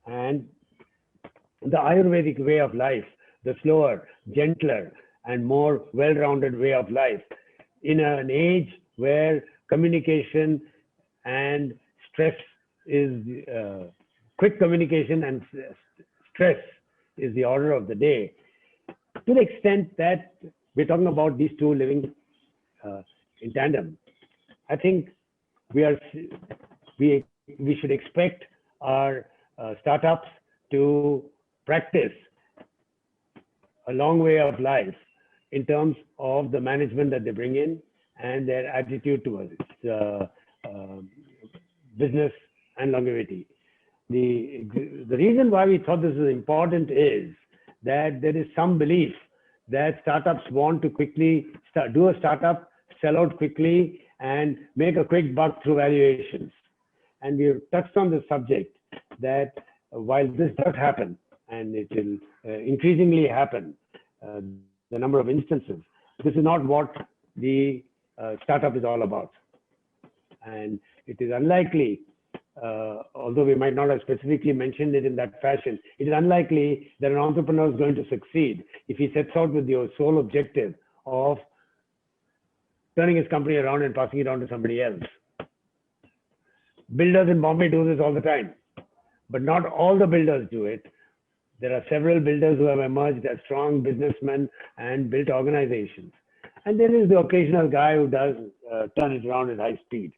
D: and the Ayurvedic way of life, the slower, gentler, and more well-rounded way of life, in an age where communication and stress is, quick communication and stress is the order of the day, to the extent that we're talking about these two living in tandem, I think we should expect our startups to practice a long way of life in terms of the management that they bring in and their attitude towards business and longevity. The reason why we thought this is important is that there is some belief that startups want to quickly do a startup, sell out quickly, and make a quick buck through valuations. And we've touched on the subject that while this does happen, and it will increasingly happen, the number of instances, this is not what the startup is all about. And it is unlikely, although we might not have specifically mentioned it in that fashion, it is unlikely that an entrepreneur is going to succeed if he sets out with the sole objective of turning his company around and passing it on to somebody else. Builders in Bombay do this all the time, but not all the builders do it. There are several builders who have emerged as strong businessmen and built organizations. And there is the occasional guy who does turn it around at high speed.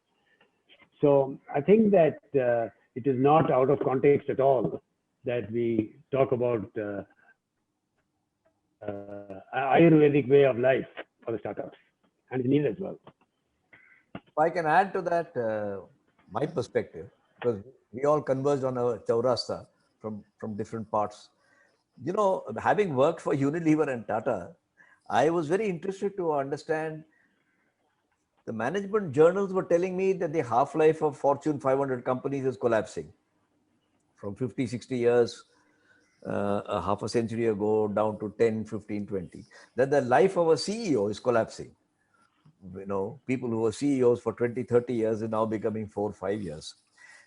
D: So I think that it is not out of context at all that we talk about Ayurvedic way of life for the startups, and it's needed as well.
E: If I can add to that, my perspective, because we all converged on a chaurasta from different parts. You know, having worked for Unilever and Tata, I was very interested to understand the management journals were telling me that the half-life of Fortune 500 companies is collapsing from 50, 60 years, a half a century ago, down to 10, 15, 20. That the life of a CEO is collapsing. You know, people who were CEOs for 20, 30 years are now becoming 4, 5 years.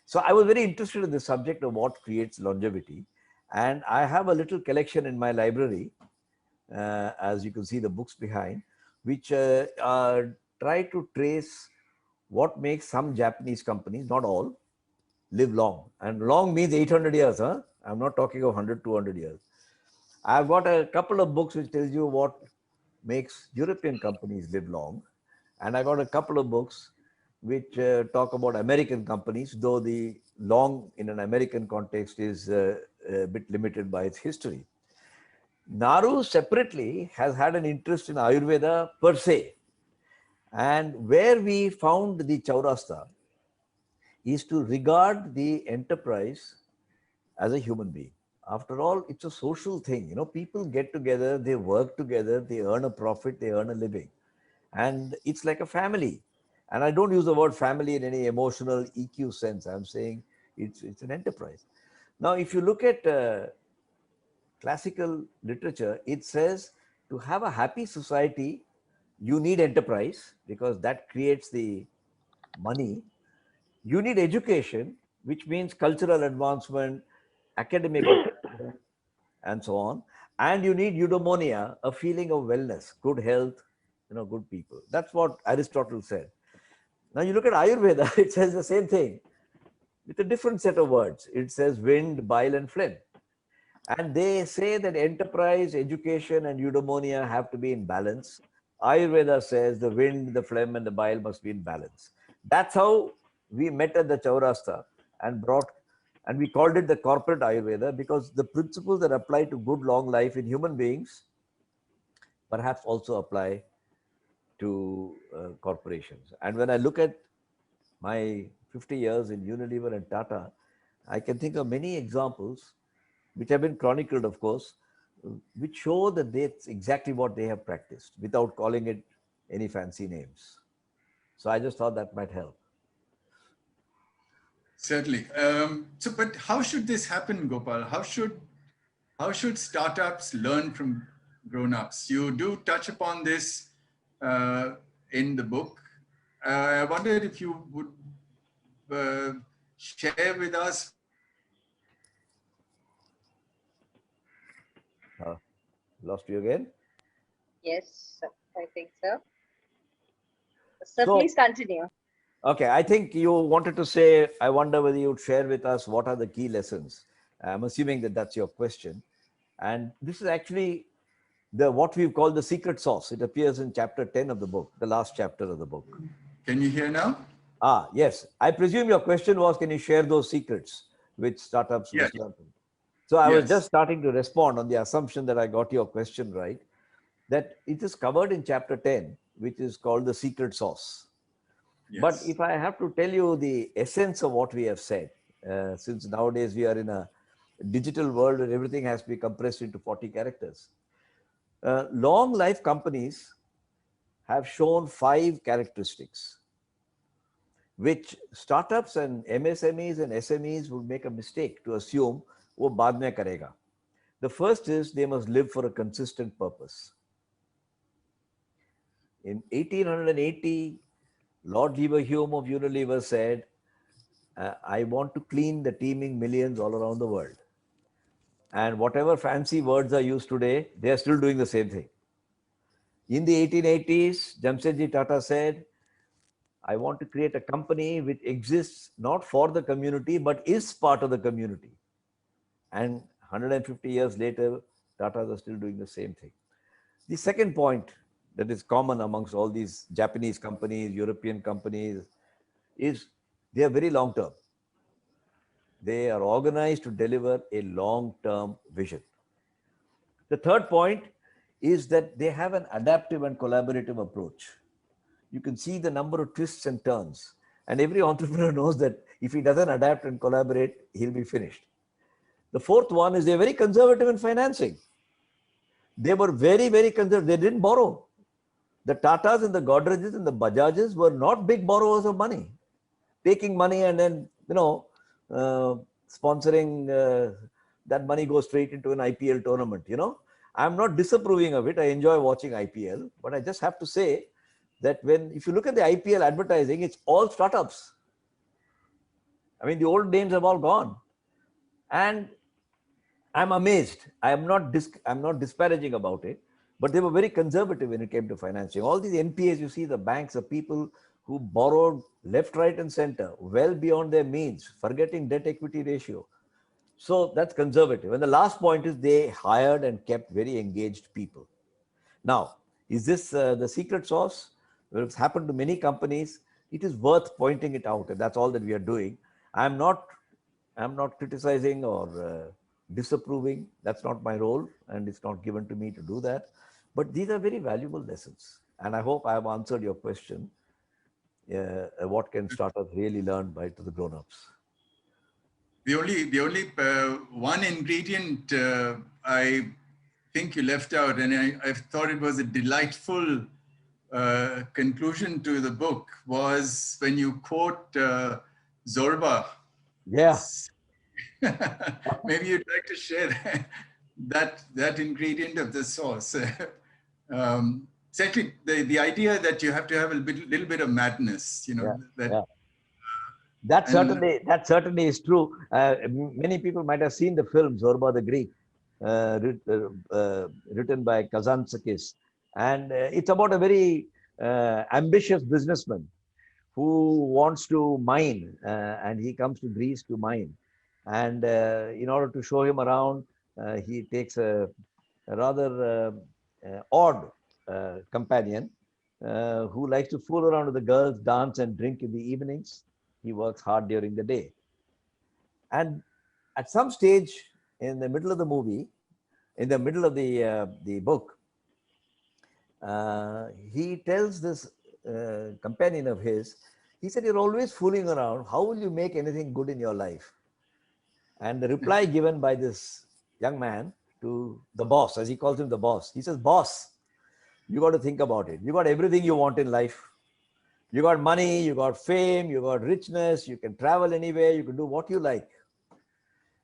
E: So I was very interested in the subject of what creates longevity. And I have a little collection in my library, as you can see the books behind, which try to trace what makes some Japanese companies, not all, live long. And long means 800 years. Huh? I'm not talking of 100, 200 years. I've got a couple of books which tells you what makes European companies live long. And I got a couple of books which talk about American companies, though the long in an American context is a bit limited by its history. Naru separately has had an interest in Ayurveda per se. And where we found the Chaurasta is to regard the enterprise as a human being. After all, it's a social thing. You know, people get together, they work together, they earn a profit, they earn a living. And it's like a family. And I don't use the word family in any emotional EQ sense. I'm saying it's an enterprise. Now, if you look at classical literature, it says to have a happy society, you need enterprise because that creates the money. You need education, which means cultural advancement, academic and so on. And you need eudaimonia, a feeling of wellness, good health, you know, good people. That's what Aristotle said. Now you look at Ayurveda, it says the same thing with a different set of words. It says wind, bile, and phlegm. And they say that enterprise, education, and eudaimonia have to be in balance. Ayurveda says the wind, the phlegm, and the bile must be in balance. That's how we met at the Chaurasta and we called it the corporate Ayurveda because the principles that apply to good long life in human beings perhaps also apply to corporations. And when I look at my 50 years in Unilever and Tata, I can think of many examples which have been chronicled, of course, which show that that's exactly what they have practiced without calling it any fancy names. So I just thought that might help.
C: Certainly. But how should this happen, Gopal? How should startups learn from grown-ups? You do touch upon this in the book. I wondered if you would share with us.
E: Lost you again?
A: Yes, I think so. So please continue.
E: Okay, I think you wanted to say, I wonder whether you would share with us what are the key lessons. I'm assuming that that's your question. And this is actually what we've called the secret sauce. It appears in chapter 10 of the book, the last chapter of the book.
C: Can you hear now?
E: Ah, yes. I presume your question was, can you share those secrets which startups must learn from? So I was just starting to respond on the assumption that I got your question right, that it is covered in chapter 10, which is called the secret sauce. Yes. But if I have to tell you the essence of what we have said, since nowadays we are in a digital world where everything has to be compressed into 40 characters, Long life companies have shown 5 characteristics which startups and MSMEs and SMEs would make a mistake to assume wo baad mein karega. The first is they must live for a consistent purpose. In 1880, Lord Leverhulme of Unilever said, I want to clean the teeming millions all around the world. And whatever fancy words are used today, they are still doing the same thing. In the 1880s, Jamshedji Tata said, I want to create a company which exists not for the community, but is part of the community. And 150 years later, Tatas are still doing the same thing. The second point that is common amongst all these Japanese companies, European companies, is they are very long term. They are organized to deliver a long-term vision. The third point is that they have an adaptive and collaborative approach. You can see the number of twists and turns. And every entrepreneur knows that if he doesn't adapt and collaborate, he'll be finished. The fourth one is they're very conservative in financing. They were very, very conservative. They didn't borrow. The Tatas and the Godreges and the Bajajes were not big borrowers of money. Taking money and then, sponsoring, that money goes straight into an IPL tournament, I'm not disapproving of it. I enjoy watching IPL, but I just have to say that if you look at the IPL advertising, it's all startups. I mean, the old names have all gone. And I'm amazed. I'm not disparaging about it, but they were very conservative when it came to financing. All these NPAs, you see, the banks are people who borrowed left, right, and center, well beyond their means, forgetting debt equity ratio. So that's conservative. And the last point is they hired and kept very engaged people. Now, is this the secret sauce? Well, it's happened to many companies. It is worth pointing it out, and that's all that we are doing. I'm not criticizing or disapproving. That's not my role, and it's not given to me to do that. But these are very valuable lessons, and I hope I have answered your question. What can startups really learn to the grown-ups?
C: The only one ingredient I think you left out, and I thought it was a delightful conclusion to the book, was when you quote Zorba.
E: Yeah.
C: Maybe you'd like to share that ingredient of the sauce. Exactly, the idea that you have to have a little bit of madness,
E: That certainly is true. Many people might have seen the film Zorba the Greek, written by Kazantzakis, and it's about a very ambitious businessman who wants to mine, and he comes to Greece to mine. And in order to show him around, he takes a rather odd companion who likes to fool around with the girls, dance and drink in the evenings. He works hard during the day. And at some stage in the middle of the movie, in the middle of the book, he tells this companion of his, he said, you're always fooling around. How will you make anything good in your life? And the reply given by this young man to the boss, as he calls him the boss, he says, boss, you got to think about it. You got everything you want in life. You got money, you got fame, you got richness, you can travel anywhere, you can do what you like.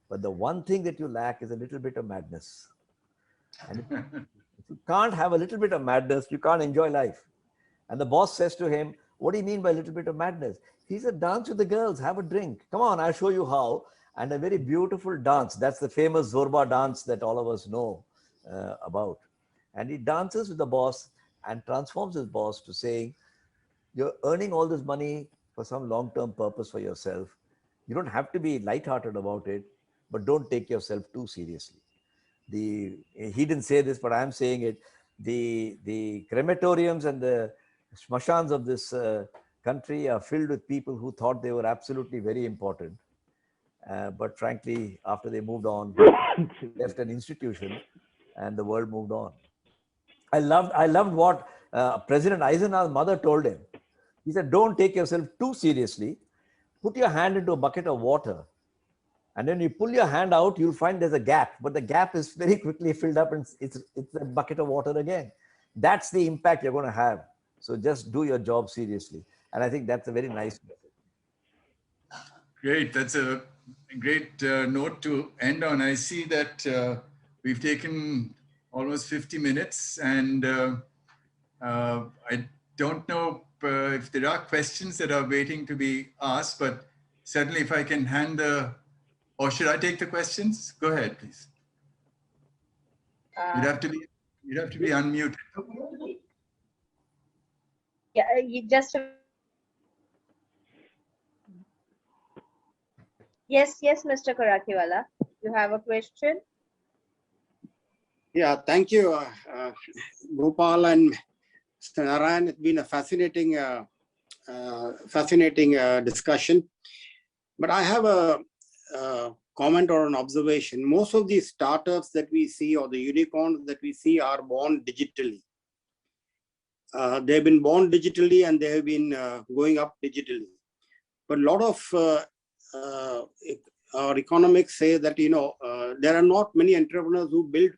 E: But the one thing that you lack is a little bit of madness. And if you can't have a little bit of madness, you can't enjoy life. And the boss says to him, what do you mean by a little bit of madness? He said, dance with the girls, have a drink. Come on, I'll show you how. And a very beautiful dance. That's the famous Zorba dance that all of us know about. And he dances with the boss and transforms his boss to saying, you're earning all this money for some long-term purpose for yourself. You don't have to be lighthearted about it, but don't take yourself too seriously. He didn't say this, but I'm saying it. The crematoriums and the smashans of this country are filled with people who thought they were absolutely very important. But frankly, after they moved on, left an institution and the world moved on. I loved what President Eisenhower's mother told him. He said, don't take yourself too seriously. Put your hand into a bucket of water And then you pull your hand out, you'll find there's a gap, but the gap is very quickly filled up and it's a bucket of water again. That's the impact you're going to have. So just do your job seriously. And I think that's a very nice message.
C: Great. That's a great note to end on. I see that we've taken almost 50 minutes and I don't know if there are questions that are waiting to be asked, but certainly if I can hand or should I take the questions? Go ahead, please. You'd have to be unmuted.
A: Yeah, just yes, Mr. Karakiwala, you have a question?
F: Yeah, thank you, Gopal and Mr. Narayan. It's been a fascinating discussion. But I have a comment or an observation. Most of these startups that we see or the unicorns that we see are born digitally. They've been born digitally and they have been going up digitally. But a lot of our economics say that, there are not many entrepreneurs who build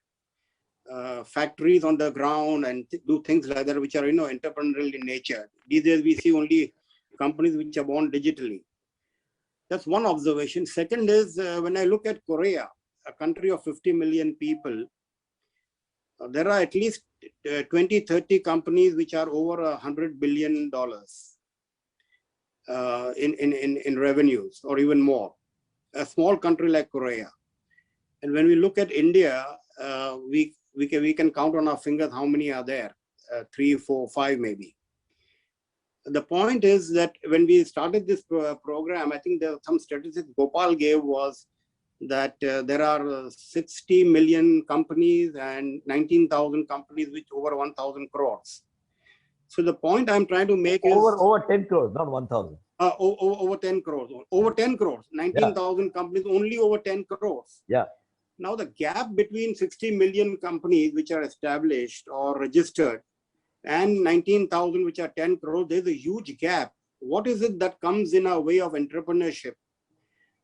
F: factories on the ground and do things like that, which are, entrepreneurial in nature. These days we see only companies which are born digitally. That's one observation. Second is when I look at Korea, a country of 50 million people, there are at least 20, 30 companies which are over $100 billion in revenues or even more. A small country like Korea. And when we look at India, we can count on our fingers how many are there, 3, 4, 5 maybe. The point is that when we started this program, I think there are some statistics Gopal gave was that there are 60 million companies and 19,000 companies with over 1,000 crores. So the point I'm trying to make is
E: over 10 crores, not 1,000.
F: Over 10 crores. Over 10 crores. 19,000 companies, only over 10 crores.
E: Yeah.
F: Now the gap between 60 million companies which are established or registered and 19,000 which are 10 crores, there's a huge gap. What is it that comes in our way of entrepreneurship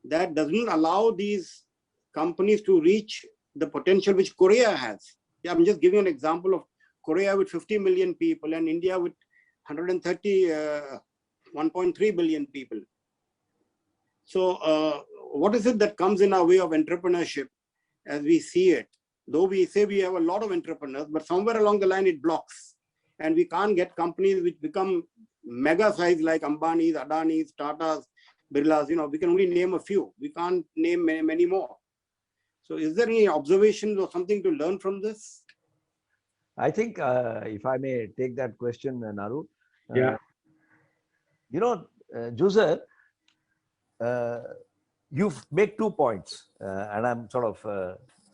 F: that doesn't allow these companies to reach the potential which Korea has? Yeah, I'm just giving an example of Korea with 50 million people and India with 1.3 billion people. So what is it that comes in our way of entrepreneurship as we see it? Though we say we have a lot of entrepreneurs, but somewhere along the line it blocks. And we can't get companies which become mega size like Ambani's, Adani's, Tata's, Birla's. We can only name a few. We can't name many more. So is there any observations or something to learn from this?
E: I think if I may take that question, Naru.
D: Yeah.
E: Juser, you make 2 points, and I'm sort of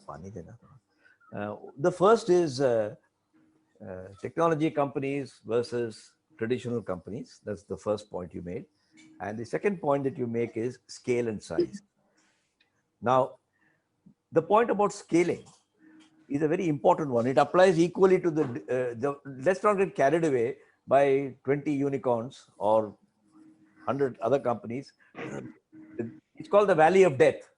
E: funny. The first is technology companies versus traditional companies. That's the first point you made. And the second point that you make is scale and size. Now, the point about scaling is a very important one. It applies equally to let's not get carried away by 20 unicorns or 100 other companies. It's called the valley of death.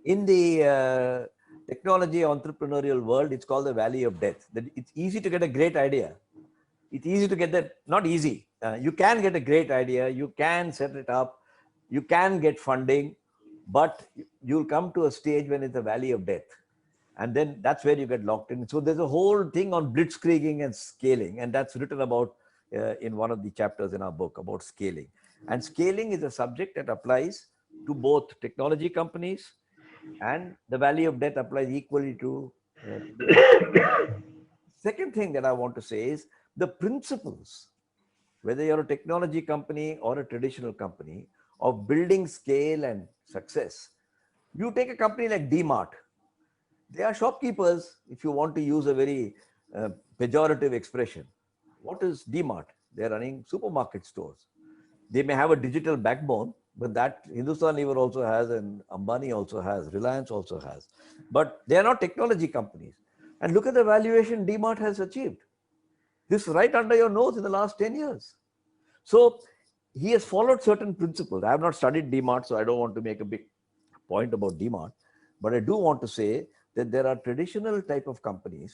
E: In the technology entrepreneurial world, it's called the valley of death. That it's easy to get a great idea. It's easy to get that, not easy. You can get a great idea, you can set it up, you can get funding, but you'll come to a stage when it's a valley of death. And then that's where you get locked in. So there's a whole thing on blitzkrieging and scaling, and that's written about in one of the chapters in our book about scaling. And scaling is a subject that applies to both technology companies, and the valley of death applies equally to second thing that I want to say is the principles, whether you're a technology company or a traditional company, of building scale and success. You take a company like DMart. They are shopkeepers, if you want to use a very pejorative expression. What is DMart? They're running supermarket stores. They may have a digital backbone, but that Hindustan Lever also has, and Ambani also has, Reliance also has. But they are not technology companies. And look at the valuation DMart has achieved. This is right under your nose in the last 10 years. So he has followed certain principles. I have not studied DMart, so I don't want to make a big point about demand, but I do want to say that there are traditional type of companies.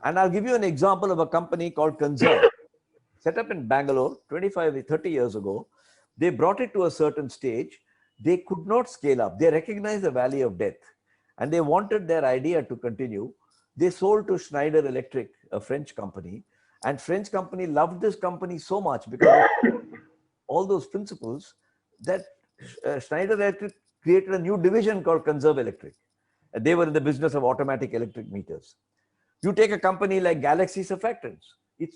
E: And I'll give you an example of a company called Conserve, set up in Bangalore 25, 30 years ago. They brought it to a certain stage. They could not scale up. They recognized the valley of death and they wanted their idea to continue. They sold to Schneider Electric, a French company, and French company loved this company so much because of all those principles that Schneider Electric created a new division called Conserve Electric. And they were in the business of automatic electric meters. You take a company like Galaxy Surfactants. It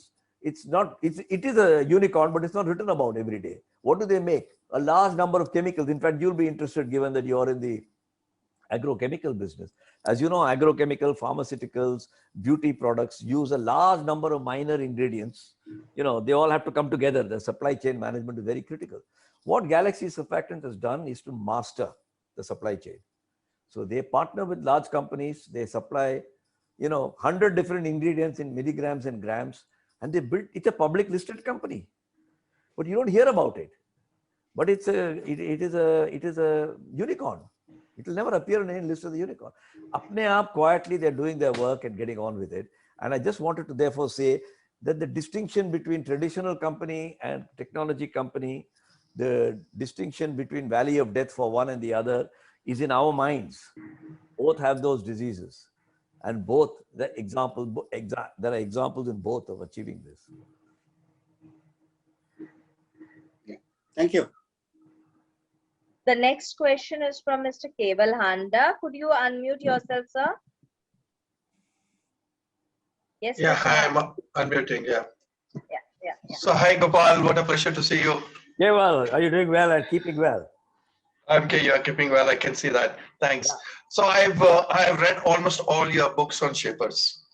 E: is a unicorn, but it's not written about every day. What do they make? A large number of chemicals. In fact, you'll be interested given that you're in the agrochemical business. As you know, agrochemical, pharmaceuticals, beauty products use a large number of minor ingredients. You know, they all have to come together. The supply chain management is very critical. What Galaxy Surfactant has done is to master the supply chain. So they partner with large companies. They supply, 100 different ingredients in milligrams and grams, and they built. It's a public listed company, but you don't hear about it. But it is a unicorn. It will never appear on any list of the unicorn. Apne aap, quietly, they're doing their work and getting on with it. And I just wanted to therefore say that the distinction between traditional company and technology company, the distinction between valley of death for one and the other is in our minds. Both have those diseases. And both, there are examples in both of achieving this.
F: Thank you.
A: The next question is from Mr. Keval Handa. Could you unmute yourself, sir? Yes.
G: Yeah,
A: Mr.
G: hi,
A: Handa.
G: I'm unmuting. Yeah.
A: Yeah.
G: So, hi, Gopal. What a pleasure to see you.
E: Yeah, well, are you doing well and keeping well?
G: Okay, you're keeping well. I can see that. Thanks.
E: Yeah.
G: So, I've read almost all your books on shapers,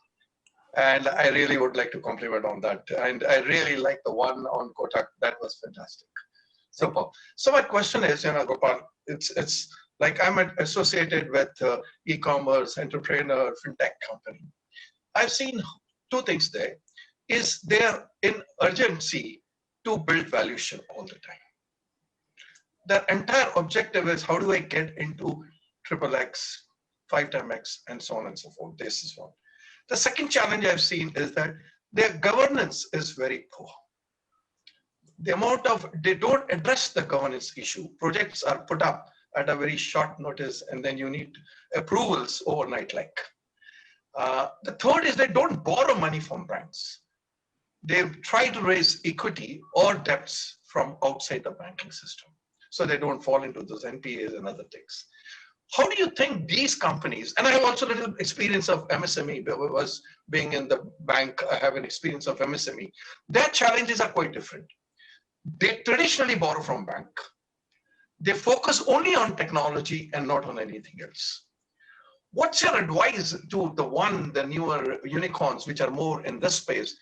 G: and I really would like to compliment on that. And I really like the one on Kotak. That was fantastic. Super. So my question is, Gopal, it's like I'm associated with e-commerce, entrepreneur, fintech company. I've seen two things there. Is there in urgency to build valuation all the time? Their entire objective is how do I get into XXX, 5x, and so on and so forth. This is one. The second challenge I've seen is that their governance is very poor. They don't address the governance issue. Projects are put up at a very short notice, and then you need approvals overnight. The third is they don't borrow money from banks. They try to raise equity or debts from outside the banking system, so they don't fall into those NPAs and other things. How do you think these companies, and I have also a little experience of MSME, was being in the bank, I have an experience of MSME. Their challenges are quite different. They traditionally borrow from bank. They focus only on technology and not on anything else. What's your advice to the newer unicorns, which are more in this space?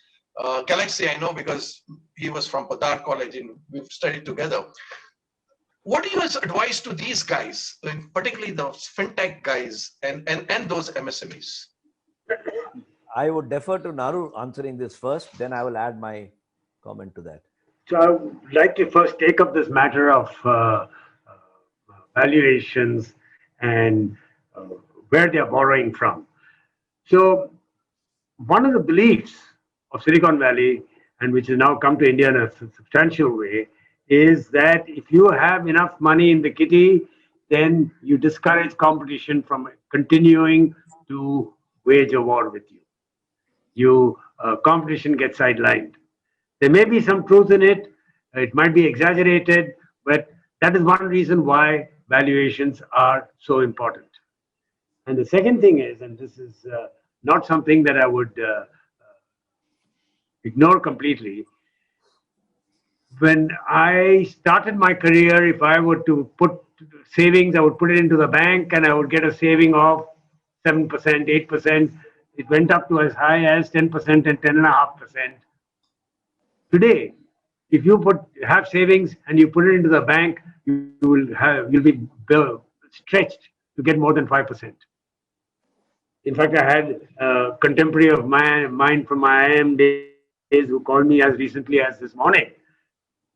G: Galaxy, I know because he was from Padar College and we've studied together. What is your advice to these guys, particularly those fintech guys and those MSMEs?
E: I would defer to Naru answering this first, then I will add my comment to that.
D: So I would like to first take up this matter of valuations and where they are borrowing from. So one of the beliefs of Silicon Valley, and which has now come to India in a substantial way, is that if you have enough money in the kitty, then you discourage competition from continuing to wage a war with you. Competition gets sidelined. There may be some truth in it. It might be exaggerated, but that is one reason why valuations are so important. And the second thing is, and this is not something that I would ignore completely, when I started my career, if I were to put savings, I would put it into the bank and I would get a saving of 7%, 8%. It went up to as high as 10% and 10.5%. Today, if you have savings and you put it into the bank, you'll be stretched to get more than 5%. In fact, I had a contemporary of mine from my IIM days who called me as recently as this morning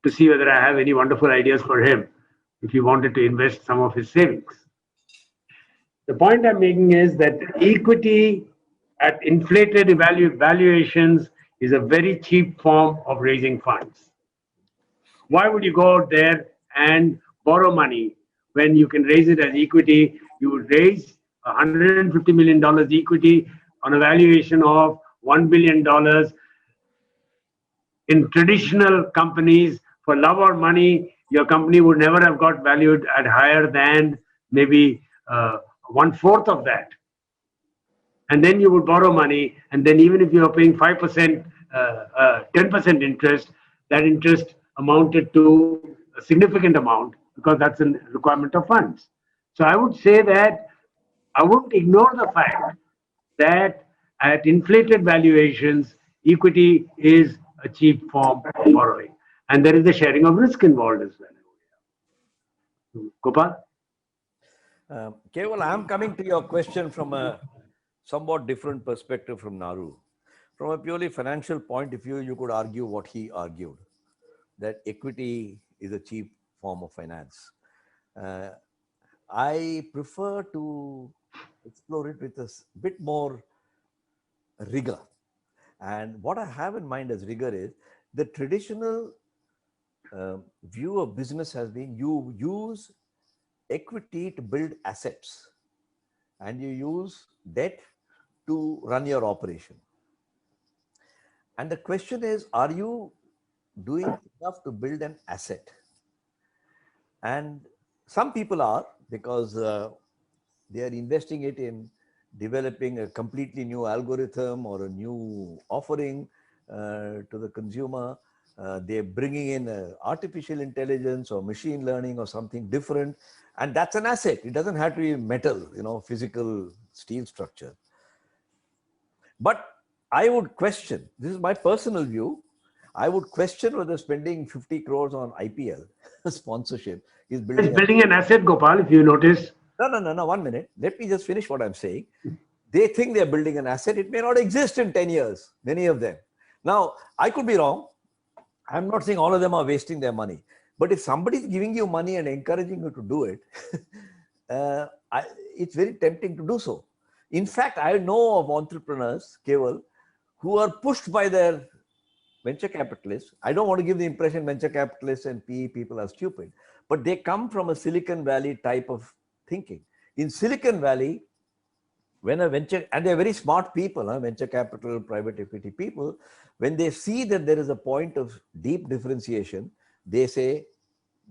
D: to see whether I have any wonderful ideas for him if he wanted to invest some of his savings. The point I'm making is that equity at inflated valuations is a very cheap form of raising funds. Why would you go out there and borrow money when you can raise it as equity? You would raise $150 million equity on a valuation of $1 billion. In traditional companies, for love or money, your company would never have got valued at higher than maybe one-fourth of that. And then you would borrow money, and then even if you are paying 5%, 10% interest, that interest amounted to a significant amount because that's a requirement of funds. So I would say that I wouldn't ignore the fact that at inflated valuations, equity is a cheap form of borrowing. And there is the sharing of risk involved as well. Gopal?
E: Keval, I'm coming to your question from a somewhat different perspective from Naru. From a purely financial point of view, you could argue what he argued, that equity is a cheap form of finance. I prefer to explore it with a bit more rigor. And what I have in mind as rigor is the traditional view of business has been you use equity to build assets and you use debt to run your operation. And the question is, are you doing enough to build an asset? And some people are, because they are investing it in developing a completely new algorithm or a new offering to the consumer. They're bringing in artificial intelligence or machine learning or something different. And that's an asset. It doesn't have to be metal, physical steel structure. But I would question, this is my personal view, I would question whether spending 50 crores on IPL sponsorship is
D: building an asset, Gopal, if you notice.
E: No, 1 minute. Let me just finish what I'm saying. They think they're building an asset. It may not exist in 10 years, many of them. Now, I could be wrong. I'm not saying all of them are wasting their money. But if somebody is giving you money and encouraging you to do it, it's very tempting to do so. In fact, I know of entrepreneurs, Keval, who are pushed by their venture capitalists. I don't want to give the impression venture capitalists and PE people are stupid, but they come from a Silicon Valley type of thinking. In Silicon Valley, when a venture, and they're very smart people, venture capital, private equity people, when they see that there is a point of deep differentiation, they say,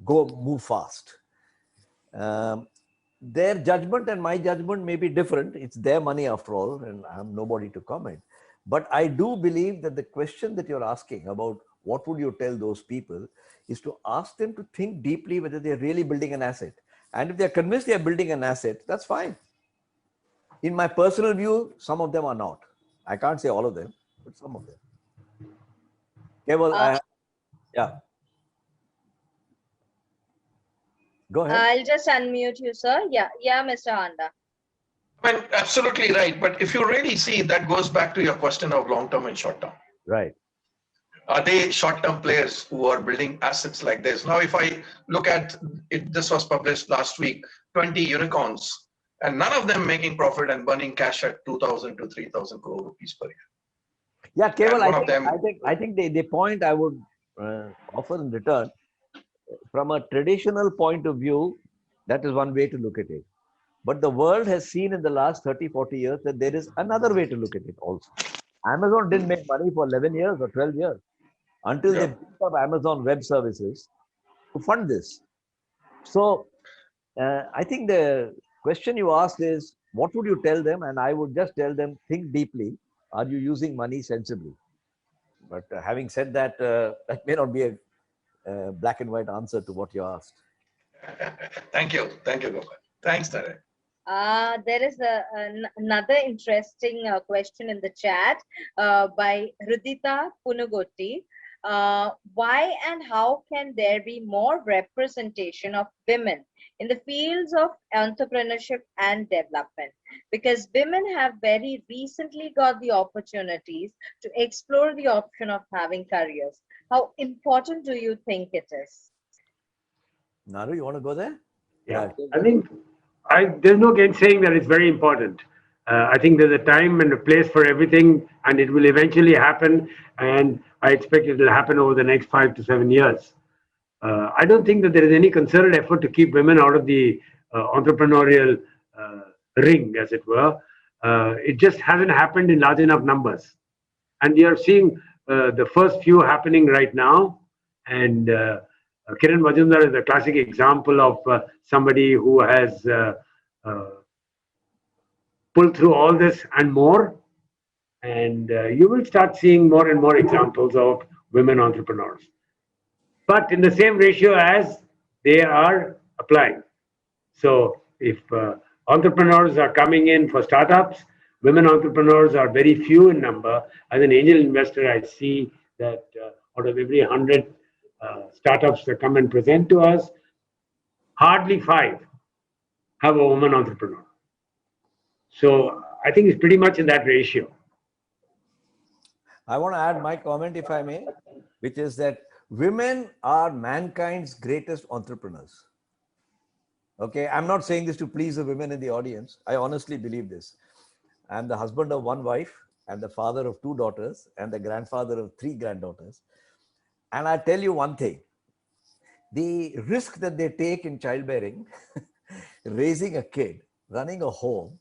E: go move fast. Their judgment and my judgment may be different. It's their money after all, and I'm nobody to comment. But I do believe that the question that you're asking about what would you tell those people is to ask them to think deeply whether they're really building an asset. And if they're convinced they're building an asset, that's fine. In my personal view, some of them are not. I can't say all of them, but some of them. Keval, yeah. Go ahead.
A: I'll just unmute you, sir. Yeah, Mr. Handa.
G: I mean, absolutely right. But if you really see, that goes back to your question of long-term and short-term.
E: Right.
G: Are they short-term players who are building assets like this? Now, if I look at it, this was published last week, 20 unicorns, and none of them making profit and burning cash at 2,000 to 3,000 crore rupees per year.
E: Yeah, Keval, I think the point I would offer in return, from a traditional point of view, that is one way to look at it. But the world has seen in the last 30, 40 years that there is another way to look at it also. Amazon didn't make money for 11 years or 12 years until they built up Amazon Web Services to fund this. So I think the question you asked is, what would you tell them? And I would just tell them, think deeply. Are you using money sensibly? But having said that, that may not be a black and white answer to what you asked.
G: Thank you, Gopal. Thanks, Naren.
A: There is another interesting question in the chat by Hrudita Punugoti. Why and how can there be more representation of women in the fields of entrepreneurship and development? Because women have very recently got the opportunities to explore the option of having careers. How important do you think it is?
E: Naru, you want to go there?
D: Yeah, I think There's no saying that it's very important. I think there's a time and a place for everything, and it will eventually happen. And I expect it will happen over the next 5 to 7 years. I don't think that there is any concerted effort to keep women out of the entrepreneurial uh, ring, as it were. It just hasn't happened in large enough numbers. And we are seeing the first few happening right now. And Kiran Majumdar is a classic example of somebody who has uh, pulled through all this and more. And you will start seeing more and more examples of women entrepreneurs, but in the same ratio as they are applying. So if entrepreneurs are coming in for startups, women entrepreneurs are very few in number. As an angel investor, I see that out of every 100 startups that come and present to us, hardly 5 have a woman entrepreneur. So I think it's pretty much in that ratio.
E: I want to add my comment, if I may, which is that women are mankind's greatest entrepreneurs. Okay, I'm not saying this to please the women in the audience. I honestly believe this. I'm the husband of one wife, and the father of 2 daughters, and the grandfather of 3 granddaughters. And I tell you one thing, the risk that they take in childbearing, raising a kid, running a home,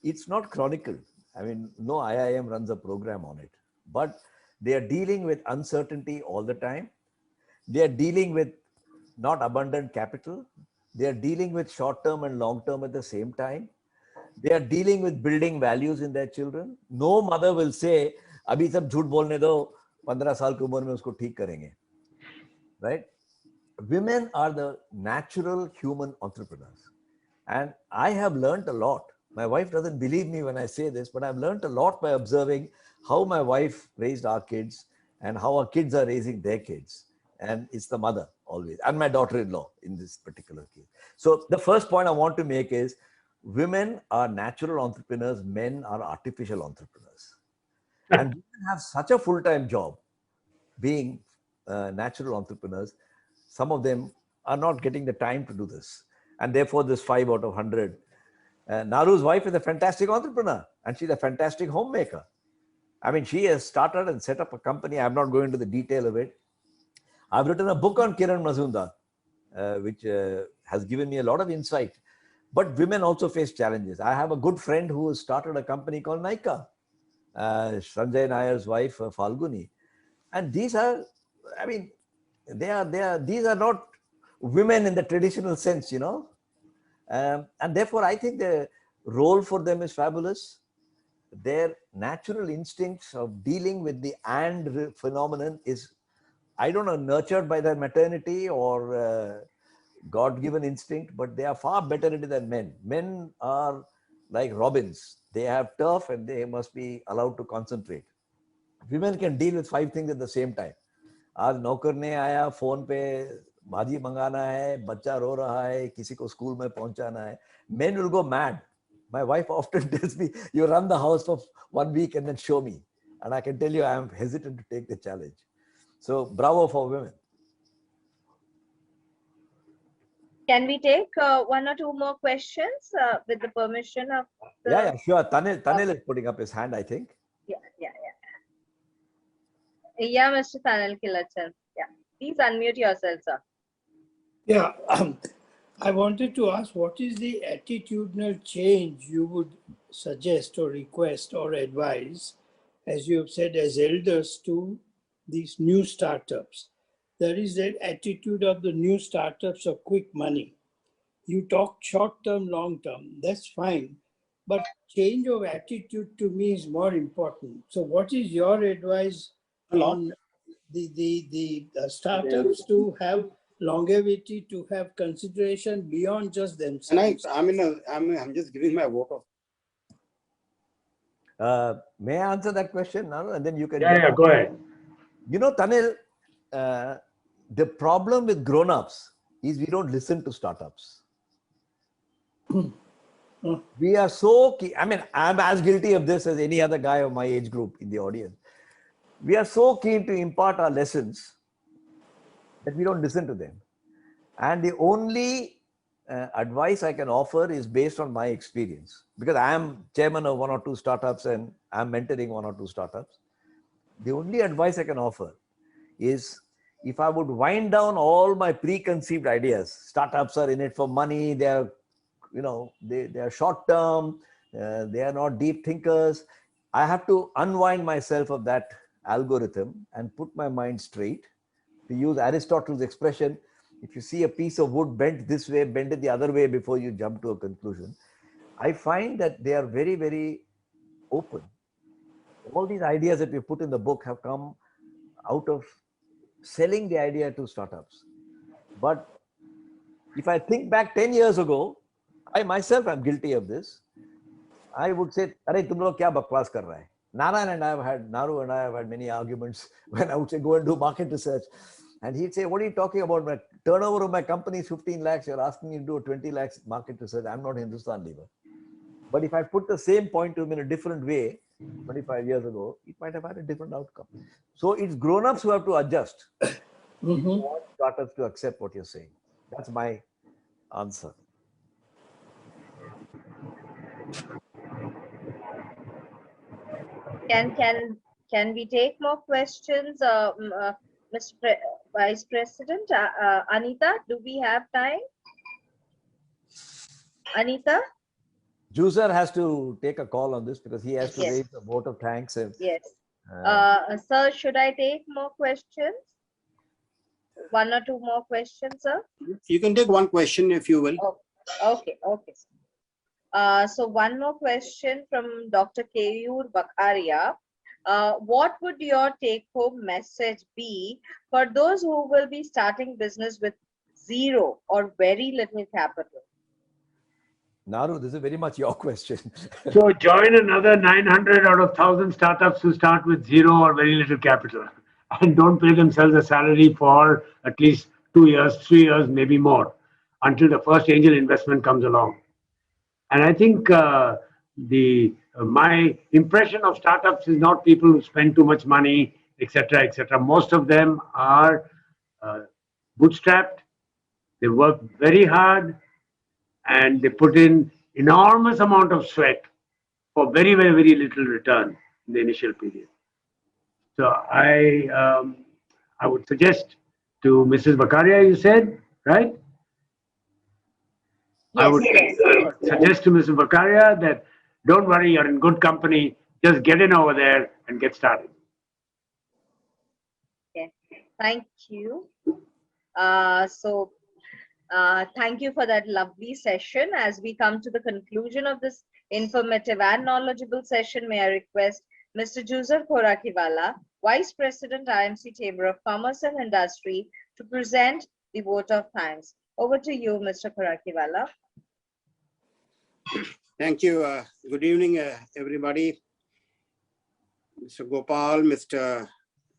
E: it's not chronicled. I mean, no IIM runs a program on it, but they are dealing with uncertainty all the time. They are dealing with not abundant capital. They are dealing with short term and long term at the same time. They are dealing with building values in their children. No mother will say, "Abhi sab jhoot bolne do, 15 saal ki umar mein usko theek karenge." Right? Women are the natural human entrepreneurs. And I have learned a lot. My wife doesn't believe me when I say this, but I've learned a lot by observing how my wife raised our kids and how our kids are raising their kids. And it's the mother always, and my daughter-in-law in this particular case. So the first point I want to make is women are natural entrepreneurs, men are artificial entrepreneurs. And women have such a full-time job being natural entrepreneurs. Some of them are not getting the time to do this. And therefore, this 5 out of 100. Naru's wife is a fantastic entrepreneur, and she's a fantastic homemaker. I mean, she has started and set up a company. I'm not going into the detail of it. I've written a book on Kiran Mazumdar, which has given me a lot of insight. But women also face challenges. I have a good friend who has started a company called Nika, Sanjay Nayar's wife, Falguni. And these are, I mean, these are not women in the traditional sense, you know. And therefore, I think the role for them is fabulous. Their natural instincts of dealing with the and phenomenon is, I don't know, nurtured by their maternity or God-given instinct, but they are far better at it than men. Men are like robins. They have turf and they must be allowed to concentrate. Women can deal with 5 things at the same time. आज नौकर ने आया, phone पे भाजी मंगाना है, बच्चा रो रहा है, किसी को स्कूल में पहुंचाना है. Men will go mad. My wife often tells me, "You run the house for 1 week and then show me." And I can tell you, I am hesitant to take the challenge. So bravo for women.
A: Can we take 1 or 2 more questions with the permission of the...
E: Yeah, sure. Tanil is putting up his hand, I think.
A: Yeah, Mr. Tanil Kilachan. Yeah, please unmute yourself, sir.
H: Yeah, I wanted to ask, what is the attitudinal change you would suggest or request or advise, as you have said, as elders to these new startups? There is that attitude of the new startups of quick money. You talk short term, long term, that's fine. But change of attitude to me is more important. So what is your advice on the startups to have longevity, to have consideration beyond just themselves?
F: I'm just giving my vote of.
E: May I answer that question now? And then you can...
D: Yeah, go ahead.
E: You know, Tanil, the problem with grown-ups is we don't listen to startups. We are so keen. I mean, I'm as guilty of this as any other guy of my age group in the audience. We are so keen to impart our lessons that we don't listen to them. And the only advice I can offer is based on my experience, because I am chairman of 1 or 2 startups and I'm mentoring 1 or 2 startups. The only advice I can offer is, if I would wind down all my preconceived ideas, startups are in it for money, they are, they are short term, they are not deep thinkers. I have to unwind myself of that algorithm and put my mind straight. To use Aristotle's expression, if you see a piece of wood bent this way, bend it the other way before you jump to a conclusion. I find that they are very, very open. All these ideas that we put in the book have come out of selling the idea to startups. But if I think back 10 years ago, I myself am guilty of this. I would say, "Arey, tum log kya bakwas kar rahe hai?" Naru and I have had many arguments when I would say, "Go and do market research." And he'd say, "What are you talking about? My turnover of my company is 15 lakhs. You're asking me to do a 20 lakhs market research. I'm not Hindustan Lever." But if I put the same point to him in a different way 25 years ago, it might have had a different outcome. So it's grown-ups who have to adjust. You want startups to accept what you're saying. That's my answer.
A: Can we take more questions, Mr. Vice President? Anita, do we have time? Anita?
E: Juicer has to take a call on this because he has to
A: Yes.
E: raise a vote of thanks. And,
A: Yes. Sir, should I take more questions? 1 or 2 more questions, sir?
F: You can take one question if you will.
A: Oh, okay. So 1 more question from Dr. Keyur Bakaria. What would your take-home message be for those who will be starting business with zero or very little capital?
E: Naru, this is very much your question.
D: So join another 900 out of 1,000 startups who start with zero or very little capital and don't pay themselves a salary for at least 2 years, 3 years, maybe more, until the first angel investment comes along. And I think my impression of startups is not people who spend too much money, etc., etc. Most of them are bootstrapped. They work very hard and they put in enormous amount of sweat for very, very, very little return in the initial period. So I would suggest to Mrs. Bakaria, you said, right?
A: Yes,
D: I would suggest to Mrs. Bakaria that don't worry, you're in good company. Just get in over there and get started.
A: Okay. Thank you. Thank you for that lovely session. As we come to the conclusion of this informative and knowledgeable session, may I request Mr. Juicer Khorakiwala, Vice President, IMC Chamber of Commerce and Industry, to present the vote of thanks. Over to you, Mr. Khorakiwala.
F: Thank you. Good evening, everybody. Mr. Gopal, Mr.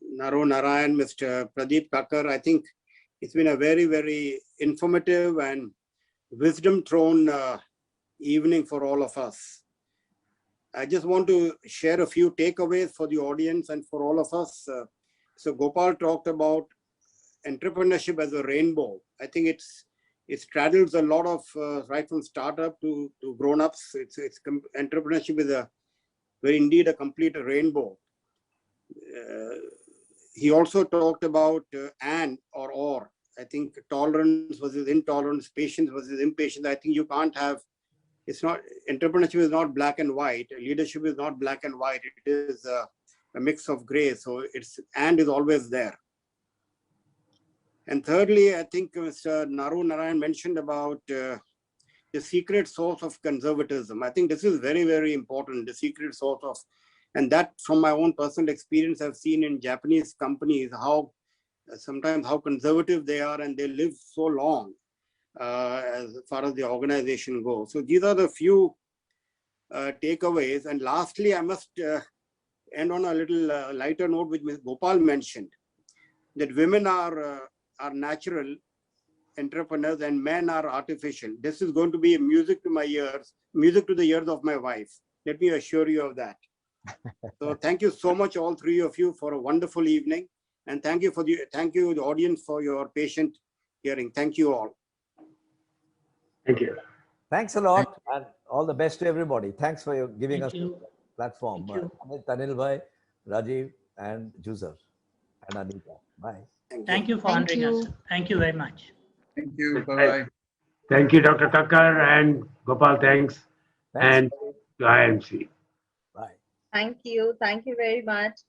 F: Naru Narayan, Mr. Pradeep Kakkar. I think it's been a very, very informative and wisdom-thrown evening for all of us. I just want to share a few takeaways for the audience and for all of us. So Gopal talked about entrepreneurship as a rainbow. I think it straddles a lot of right from startup to grown-ups. Entrepreneurship is indeed a complete rainbow. He also talked about and or. I think tolerance versus intolerance, patience versus impatience. I think you can't have. It's not, entrepreneurship is not black and white. Leadership is not black and white. It is a mix of gray. So it's and is always there. And thirdly, I think Mr. Naru Narayan mentioned about the secret source of conservatism. I think this is very, very important, the secret source of, and that from my own personal experience, I've seen in Japanese companies, how sometimes how conservative they are and they live so long as far as the organization goes. So these are the few takeaways. And lastly, I must end on a little lighter note, which Ms. Gopal mentioned, that women are natural entrepreneurs and men are artificial. This is going to be music to my ears, music to the ears of my wife. Let me assure you of that. So thank you so much, all three of you, for a wonderful evening. And thank you the audience for your patient hearing. Thank you all.
D: Thank you.
E: Thanks a lot, and all the best to everybody. Thanks for giving
B: Thank
E: us
B: you.
E: the platform.
B: Thank you.
E: Amit, Anil Bhai, Rajiv, and Juzer, and Anita. Bye.
B: Thank you for
I: Thank
B: honoring us.
I: you.
B: Thank you very much.
C: Thank you. Bye-bye.
D: Thank you, Dr. Kakkar and Gopal. Thanks.
E: Thanks.
D: And to IMC.
E: Bye.
A: Thank you. Thank you very much.